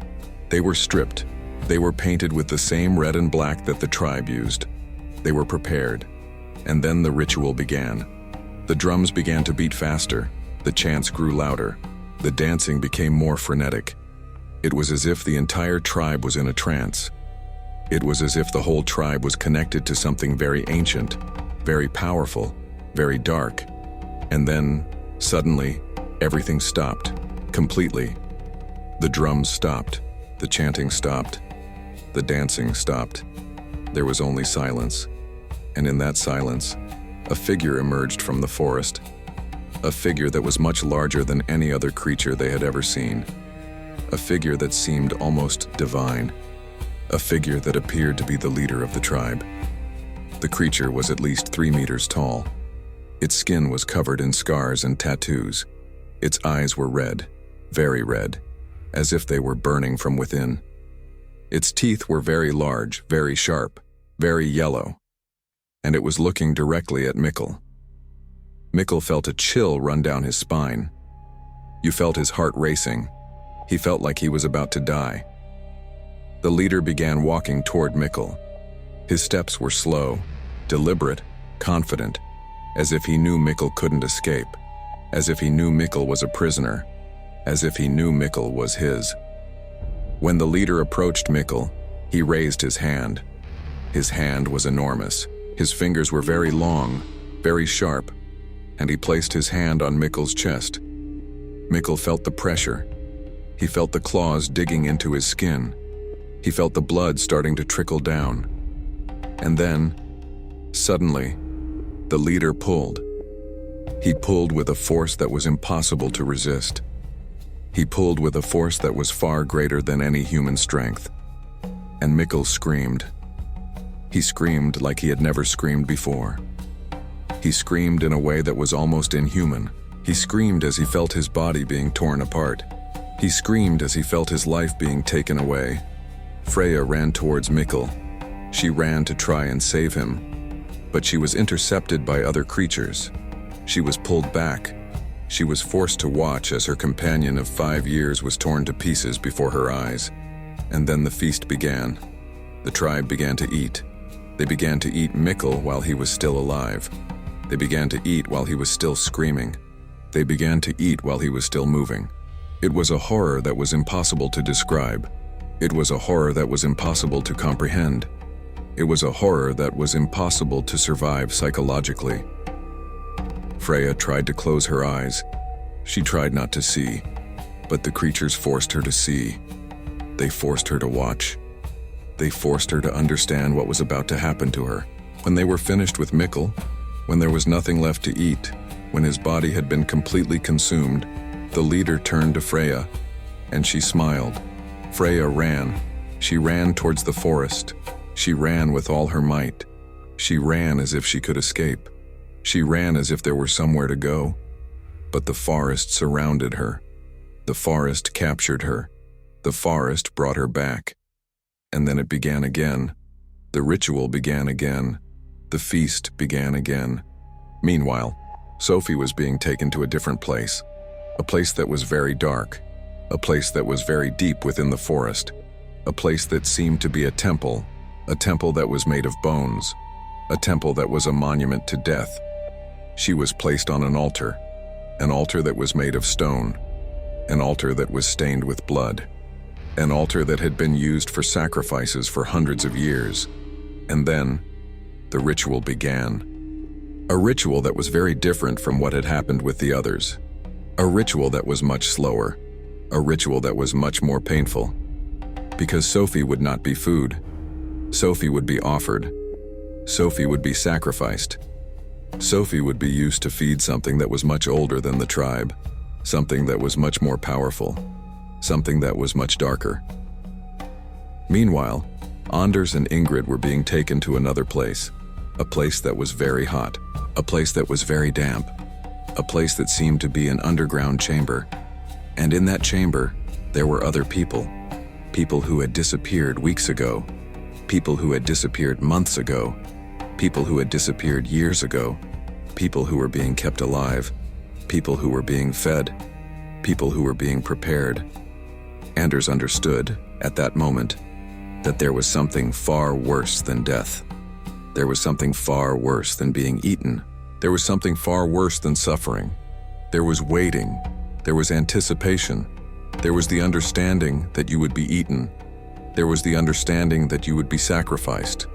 They were stripped. They were painted with the same red and black that the tribe used. They were prepared. And then the ritual began. The drums began to beat faster. The chants grew louder. The dancing became more frenetic. It was as if the entire tribe was in a trance. It was as if the whole tribe was connected to something very ancient, very powerful, very dark. And then, suddenly, everything stopped, completely. The drums stopped, the chanting stopped, the dancing stopped. There was only silence. And in that silence, a figure emerged from the forest. A figure that was much larger than any other creature they had ever seen. A figure that seemed almost divine. A figure that appeared to be the leader of the tribe. The creature was at least 3 meters tall. Its skin was covered in scars and tattoos. Its eyes were red, very red, as if they were burning from within. Its teeth were very large, very sharp, very yellow, and it was looking directly at Mikkel. Mikkel felt a chill run down his spine. You felt his heart racing. He felt like he was about to die. The leader began walking toward Mikkel. His steps were slow, deliberate, confident, as if he knew Mikkel couldn't escape, as if he knew Mikkel was a prisoner, as if he knew Mikkel was his. When the leader approached Mikkel, he raised his hand. His hand was enormous. His fingers were very long, very sharp, and he placed his hand on Mikkel's chest. Mikkel felt the pressure. He felt the claws digging into his skin. He felt the blood starting to trickle down. And then, suddenly, the leader pulled. He pulled with a force that was impossible to resist. He pulled with a force that was far greater than any human strength. And Mikkel screamed. He screamed like he had never screamed before. He screamed in a way that was almost inhuman. He screamed as he felt his body being torn apart. He screamed as he felt his life being taken away. Freja ran towards Mikkel. She ran to try and save him, but she was intercepted by other creatures. She was pulled back. She was forced to watch as her companion of 5 years was torn to pieces before her eyes. And then the feast began. The tribe began to eat. They began to eat Mikkel while he was still alive. They began to eat while he was still screaming. They began to eat while he was still moving. It was a horror that was impossible to describe. It was a horror that was impossible to comprehend. It was a horror that was impossible to survive psychologically. Freja tried to close her eyes. She tried not to see, but the creatures forced her to see. They forced her to watch. They forced her to understand what was about to happen to her. When they were finished with Mikkel, when there was nothing left to eat, when his body had been completely consumed, the leader turned to Freja, and she smiled. Freja ran. She ran towards the forest. She ran with all her might. She ran as if she could escape. She ran as if there were somewhere to go. But the forest surrounded her. The forest captured her. The forest brought her back. And then it began again. The ritual began again. The feast began again. Meanwhile, Sofie was being taken to a different place. A place that was very dark. A place that was very deep within the forest. A place that seemed to be a temple that was made of bones. A temple that was a monument to death. She was placed on an altar that was made of stone, an altar that was stained with blood, an altar that had been used for sacrifices for hundreds of years. And then, the ritual began. A ritual that was very different from what had happened with the others. A ritual that was much slower. A ritual that was much more painful. Because Sofie would not be food. Sofie would be offered. Sofie would be sacrificed. Sofie would be used to feed something that was much older than the tribe, something that was much more powerful, something that was much darker. Meanwhile, Anders and Ingrid were being taken to another place, a place that was very hot, a place that was very damp, a place that seemed to be an underground chamber. And in that chamber, there were other people, people who had disappeared weeks ago, people who had disappeared months ago, people who had disappeared years ago, people who were being kept alive, people who were being fed, people who were being prepared. Anders understood, at that moment, that there was something far worse than death. There was something far worse than being eaten. There was something far worse than suffering. There was waiting. There was anticipation. There was the understanding that you would be eaten. There was the understanding that you would be sacrificed.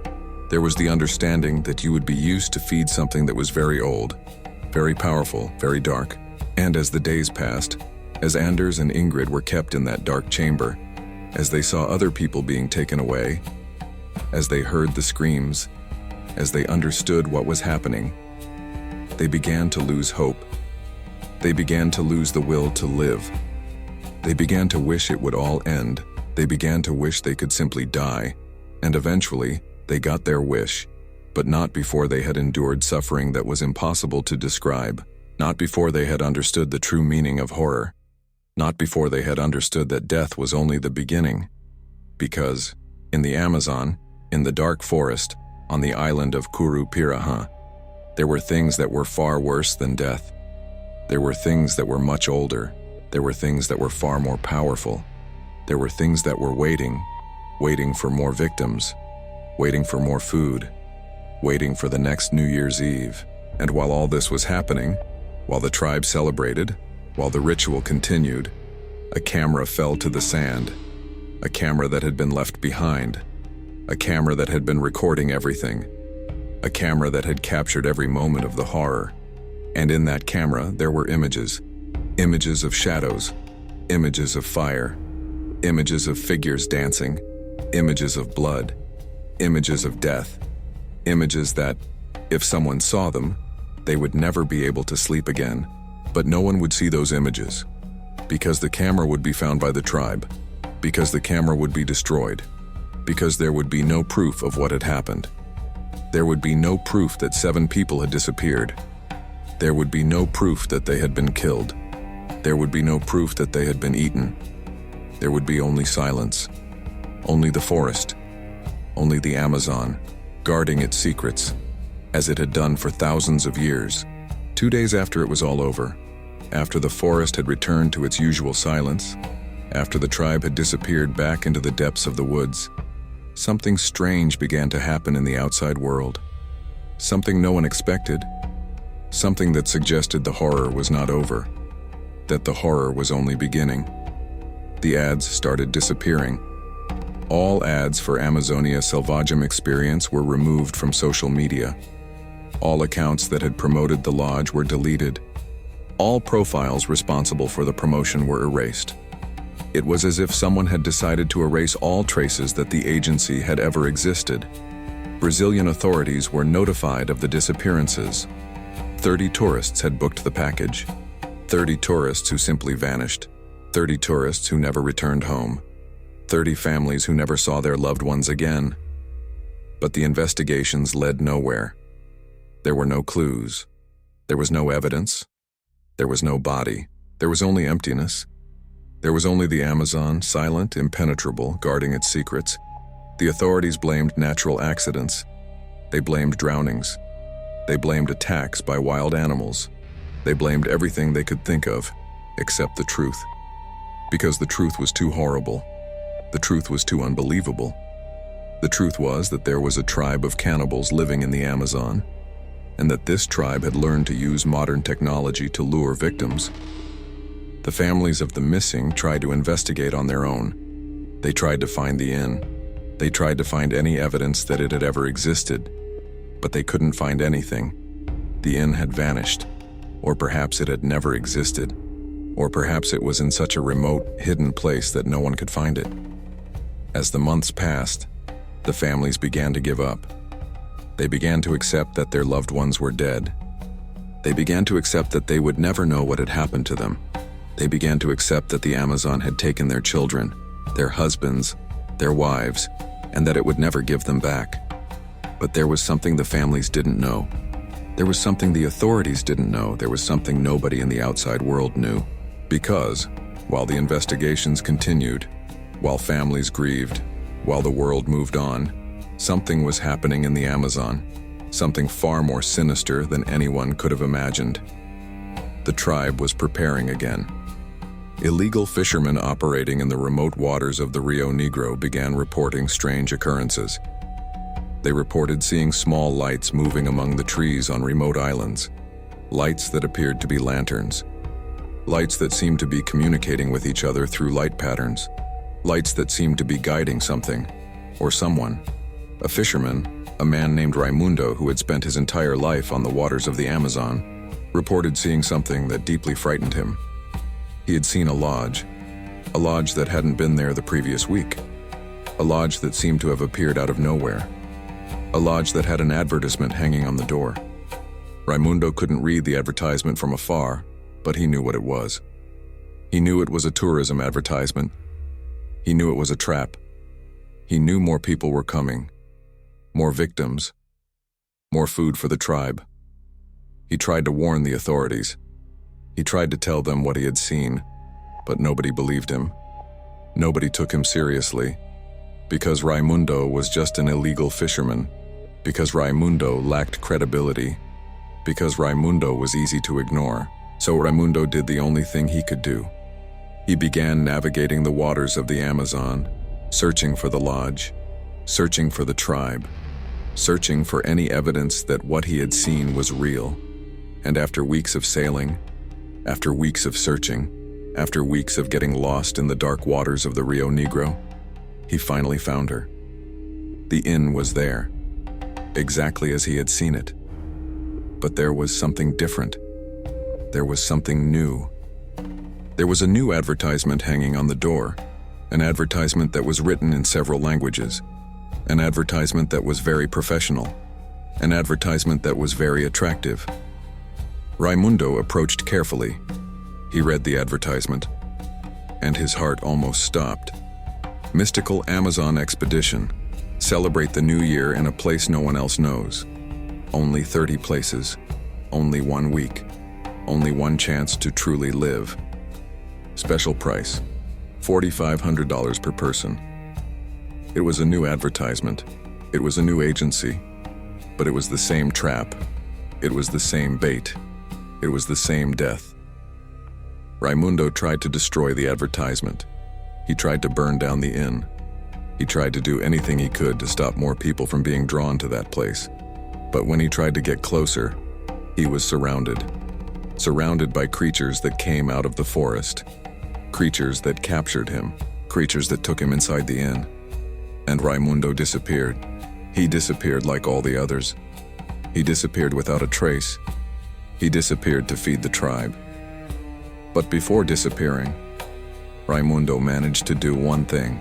There was the understanding that you would be used to feed something that was very old, very powerful, very dark. And as the days passed, as Anders and Ingrid were kept in that dark chamber, as they saw other people being taken away, as they heard the screams, as they understood what was happening, they began to lose hope. They began to lose the will to live. They began to wish it would all end. They began to wish they could simply die. And eventually, they got their wish, but not before they had endured suffering that was impossible to describe, not before they had understood the true meaning of horror, not before they had understood that death was only the beginning. Because, in the Amazon, in the dark forest, on the island of Kuru-Pirahã, there were things that were far worse than death. There were things that were much older. There were things that were far more powerful. There were things that were waiting for more victims, waiting for more food, waiting for the next New Year's Eve. And while all this was happening, while the tribe celebrated, while the ritual continued, a camera fell to the sand, a camera that had been left behind, a camera that had been recording everything, a camera that had captured every moment of the horror. And in that camera, there were images of shadows, images of fire, images of figures dancing, images of blood, images of death, images that, if someone saw them, they would never be able to sleep again. But no one would see those images, because the camera would be found by the tribe, because the camera would be destroyed, because there would be no proof of what had happened. There would be no proof that 7 people had disappeared. There would be no proof that they had been killed. There would be no proof that they had been eaten. There would be only silence, only the forest, only the Amazon, guarding its secrets, as it had done for thousands of years. 2 days after it was all over, after the forest had returned to its usual silence, after the tribe had disappeared back into the depths of the woods, something strange began to happen in the outside world. Something no one expected. Something that suggested the horror was not over, that the horror was only beginning. The ads started disappearing. All ads for Amazonia Selvagem experience were removed from social media. All accounts that had promoted the lodge were deleted. All profiles responsible for the promotion were erased. It was as if someone had decided to erase all traces that the agency had ever existed. Brazilian authorities were notified of the disappearances. 30 tourists had booked the package. 30 tourists who simply vanished. 30 tourists who never returned home. 30 families who never saw their loved ones again. But the investigations led nowhere. There were no clues. There was no evidence. There was no body. There was only emptiness. There was only the Amazon, silent, impenetrable, guarding its secrets. The authorities blamed natural accidents. They blamed drownings. They blamed attacks by wild animals. They blamed everything they could think of, except the truth. Because the truth was too horrible. The truth was too unbelievable. The truth was that there was a tribe of cannibals living in the Amazon, and that this tribe had learned to use modern technology to lure victims. The families of the missing tried to investigate on their own. They tried to find the inn. They tried to find any evidence that it had ever existed, but they couldn't find anything. The inn had vanished, or perhaps it had never existed, or perhaps it was in such a remote, hidden place that no one could find it. As the months passed, the families began to give up. They began to accept that their loved ones were dead. They began to accept that they would never know what had happened to them. They began to accept that the Amazon had taken their children, their husbands, their wives, and that it would never give them back. But there was something the families didn't know. There was something the authorities didn't know. There was something nobody in the outside world knew. Because, while the investigations continued, while families grieved, while the world moved on, something was happening in the Amazon, something far more sinister than anyone could have imagined. The tribe was preparing again. Illegal fishermen operating in the remote waters of the Rio Negro began reporting strange occurrences. They reported seeing small lights moving among the trees on remote islands, lights that appeared to be lanterns, lights that seemed to be communicating with each other through light patterns, lights that seemed to be guiding something or someone. A fisherman, a man named Raimundo who had spent his entire life on the waters of the Amazon, reported seeing something that deeply frightened him. He had seen a lodge that hadn't been there the previous week, a lodge that seemed to have appeared out of nowhere, a lodge that had an advertisement hanging on the door. Raimundo couldn't read the advertisement from afar, but he knew what it was. He knew it was a tourism advertisement. He knew it was a trap. He knew more people were coming, more victims, more food for the tribe. He tried to warn the authorities. He tried to tell them what he had seen, but nobody believed him. Nobody took him seriously, because Raimundo was just an illegal fisherman, because Raimundo lacked credibility, because Raimundo was easy to ignore. So Raimundo did the only thing he could do. He began navigating the waters of the Amazon, searching for the lodge, searching for the tribe, searching for any evidence that what he had seen was real. And after weeks of sailing, after weeks of searching, after weeks of getting lost in the dark waters of the Rio Negro, he finally found her. The inn was there, exactly as he had seen it. But there was something different. There was something new. There was a new advertisement hanging on the door, an advertisement that was written in several languages, an advertisement that was very professional, an advertisement that was very attractive. Raimundo approached carefully. He read the advertisement, and his heart almost stopped. Mystical Amazon Expedition. Celebrate the new year in a place no one else knows. Only 30 places, only 1 week, only one chance to truly live. Special price, $4,500 per person. It was a new advertisement. It was a new agency, but it was the same trap. It was the same bait. It was the same death. Raimundo tried to destroy the advertisement. He tried to burn down the inn. He tried to do anything he could to stop more people from being drawn to that place. But when he tried to get closer, he was surrounded by creatures that came out of the forest, creatures that captured him, creatures that took him inside the inn. And Raimundo disappeared. He disappeared like all the others. He disappeared without a trace. He disappeared to feed the tribe. But before disappearing, Raimundo managed to do one thing.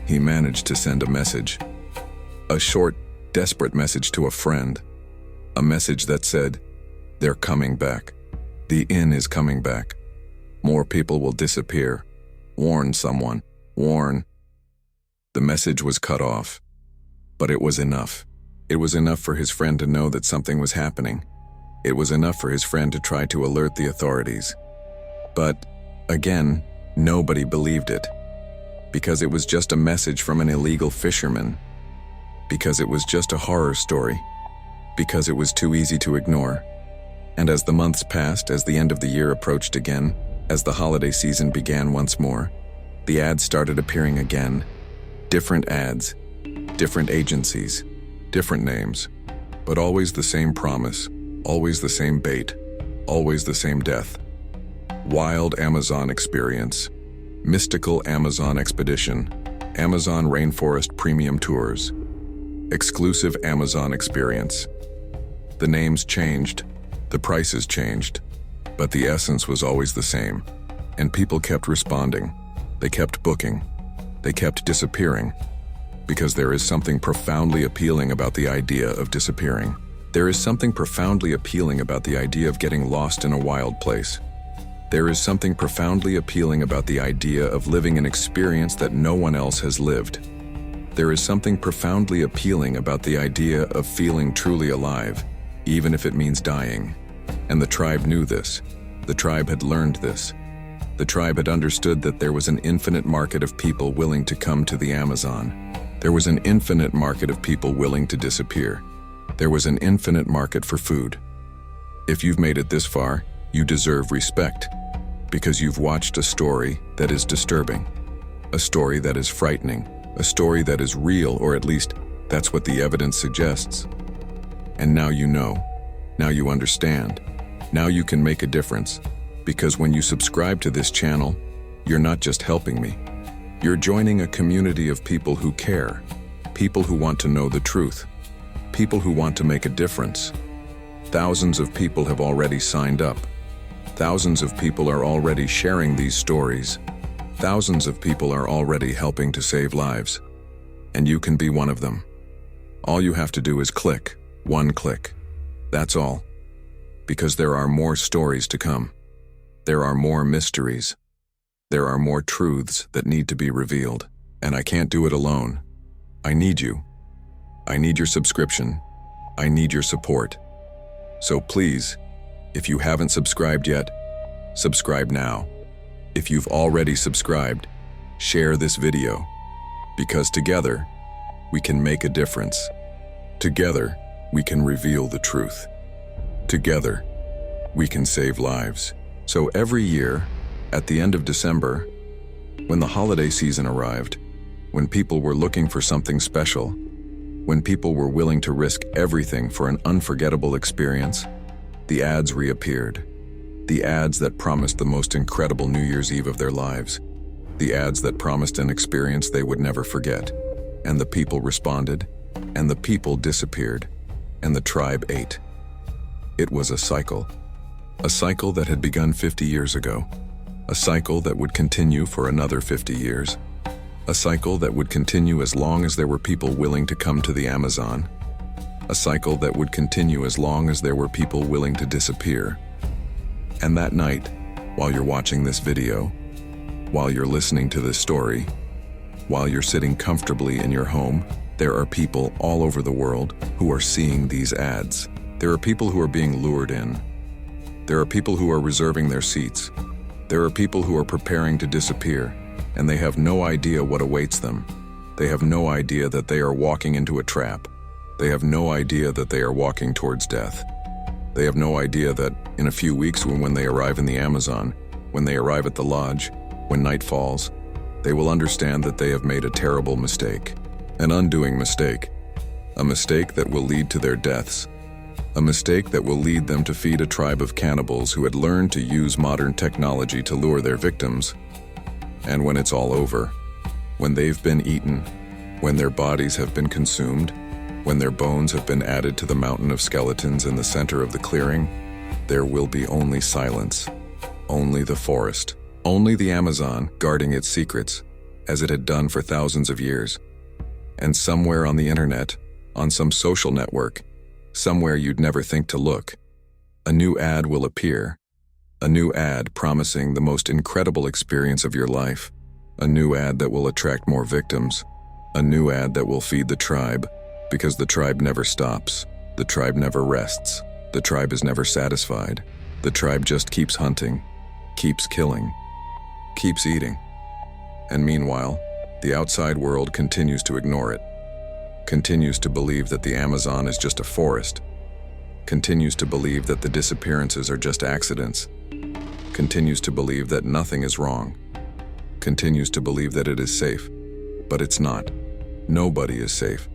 He managed to send a message. A short, desperate message to a friend. A message that said, "They're coming back. The inn is coming back. More people will disappear. Warn someone. Warn." The message was cut off. But it was enough. It was enough for his friend to know that something was happening. It was enough for his friend to try to alert the authorities. But, again, nobody believed it. Because it was just a message from an illegal fisherman. Because it was just a horror story. Because it was too easy to ignore. And as the months passed, as the end of the year approached again, as the holiday season began once more, the ads started appearing again. Different ads, different agencies, different names, but always the same promise, always the same bait, always the same death. Wild Amazon experience, mystical Amazon expedition, Amazon rainforest premium tours, exclusive Amazon experience. The names changed, the prices changed, but the essence was always the same. And people kept responding. They kept booking. They kept disappearing. Because there is something profoundly appealing about the idea of disappearing. There is something profoundly appealing about the idea of getting lost in a wild place. There is something profoundly appealing about the idea of living an experience that no one else has lived. There is something profoundly appealing about the idea of feeling truly alive, even if it means dying. And the tribe knew this. The tribe had learned this. The tribe had understood that there was an infinite market of people willing to come to the Amazon. There was an infinite market of people willing to disappear. There was an infinite market for food. If you've made it this far, You deserve respect because you've watched a story that is disturbing, a story that is frightening, a story that is real, or at least that's what the evidence suggests. And now you know. Now you understand. Now you can make a difference. Because when you subscribe to this channel, you're not just helping me. You're joining a community of people who care, people who want to know the truth, people who want to make a difference. Thousands of people have already signed up. Thousands of people are already sharing these stories. Thousands of people are already helping to save lives. And you can be one of them. All you have to do is click, one click. That's all. Because there are more stories to come. There are more mysteries. There are more truths that need to be revealed. And I can't do it alone. I need you. I need your subscription. I need your support. So please, if you haven't subscribed yet, subscribe now. If you've already subscribed, share this video. Because together, we can make a difference. Together, we can reveal the truth. Together, we can save lives. So every year, at the end of December, when the holiday season arrived, when people were looking for something special, when people were willing to risk everything for an unforgettable experience, the ads reappeared. The ads that promised the most incredible New Year's Eve of their lives. The ads that promised an experience they would never forget. And the people responded, and the people disappeared, and the tribe ate. It was a cycle that had begun 50 years ago, a cycle that would continue for another 50 years, a cycle that would continue as long as there were people willing to come to the Amazon, a cycle that would continue as long as there were people willing to disappear. And that night, while you're watching this video, while you're listening to this story, while you're sitting comfortably in your home, there are people all over the world who are seeing these ads. There are people who are being lured in. There are people who are reserving their seats. There are people who are preparing to disappear, and they have no idea what awaits them. They have no idea that they are walking into a trap. They have no idea that they are walking towards death. They have no idea that in a few weeks when they arrive in the Amazon, when they arrive at the lodge, when night falls, they will understand that they have made a terrible mistake, an undoing mistake, a mistake that will lead to their deaths, a mistake that will lead them to feed a tribe of cannibals who had learned to use modern technology to lure their victims. And when it's all over, when they've been eaten, when their bodies have been consumed, when their bones have been added to the mountain of skeletons in the center of the clearing, there will be only silence, only the forest, only the Amazon guarding its secrets, as it had done for thousands of years. And somewhere on the internet, on some social network, somewhere you'd never think to look, a new ad will appear, a new ad promising the most incredible experience of your life, a new ad that will attract more victims, a new ad that will feed the tribe, because the tribe never stops, the tribe never rests, the tribe is never satisfied, the tribe just keeps hunting, keeps killing, keeps eating. And meanwhile, the outside world continues to ignore it, continues to believe that the Amazon is just a forest, continues to believe that the disappearances are just accidents, continues to believe that nothing is wrong, continues to believe that it is safe, but it's not. Nobody is safe,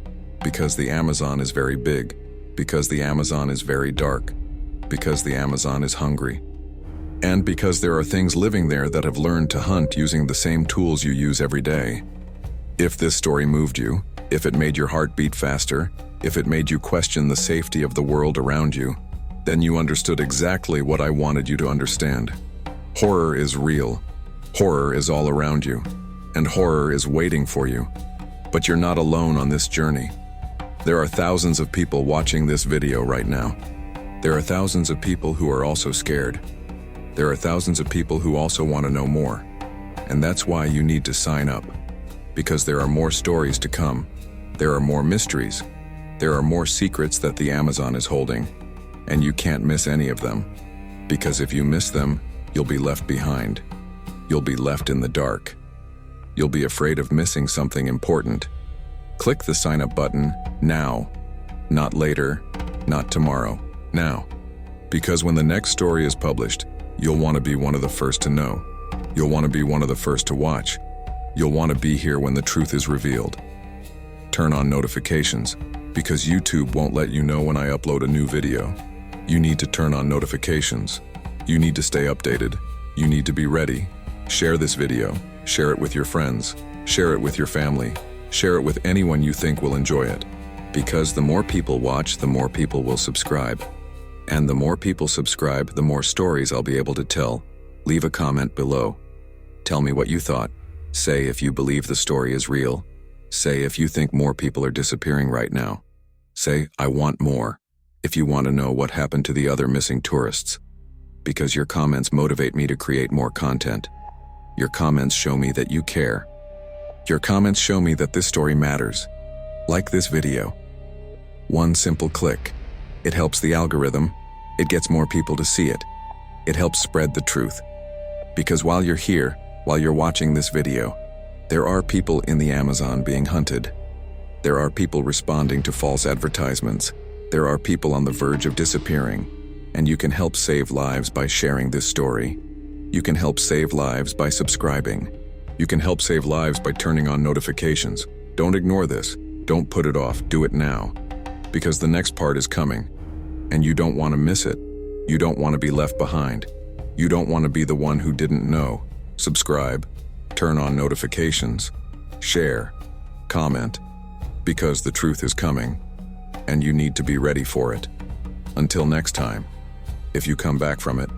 because the Amazon is very big, because the Amazon is very dark, because the Amazon is hungry, and because there are things living there that have learned to hunt using the same tools you use every day. If this story moved you, if it made your heart beat faster, if it made you question the safety of the world around you, then you understood exactly what I wanted you to understand. Horror is real. Horror is all around you, and horror is waiting for you. But you're not alone on this journey. There are thousands of people watching this video right now. There are thousands of people who are also scared. There are thousands of people who also want to know more. And that's why you need to sign up. Because there are more stories to come. There are more mysteries. There are more secrets that the Amazon is holding. And you can't miss any of them. Because if you miss them, you'll be left behind. You'll be left in the dark. You'll be afraid of missing something important. Click the sign up button now. Not later, not tomorrow, now. Because when the next story is published, you'll want to be one of the first to know. You'll want to be one of the first to watch. You'll want to be here when the truth is revealed. Turn on notifications, because YouTube won't let you know when I upload a new video. You need to turn on notifications. You need to stay updated. You need to be ready. Share this video. Share it with your friends. Share it with your family. Share it with anyone you think will enjoy it. Because the more people watch, the more people will subscribe. And the more people subscribe, the more stories I'll be able to tell. Leave a comment below. Tell me what you thought. Say if you believe the story is real. Say if you think more people are disappearing right now. Say, I want more, if you want to know what happened to the other missing tourists. Because your comments motivate me to create more content. Your comments show me that you care. Your comments show me that this story matters. Like this video. One simple click. It helps the algorithm. It gets more people to see it. It helps spread the truth. Because while you're here, while you're watching this video, there are people in the Amazon being hunted. There are people responding to false advertisements. There are people on the verge of disappearing. And you can help save lives by sharing this story. You can help save lives by subscribing. You can help save lives by turning on notifications. Don't ignore this. Don't put it off. Do it now. Because the next part is coming. And you don't want to miss it. You don't want to be left behind. You don't want to be the one who didn't know. Subscribe. Turn on notifications. Share. Comment. Because the truth is coming. And you need to be ready for it. Until next time. If you come back from it,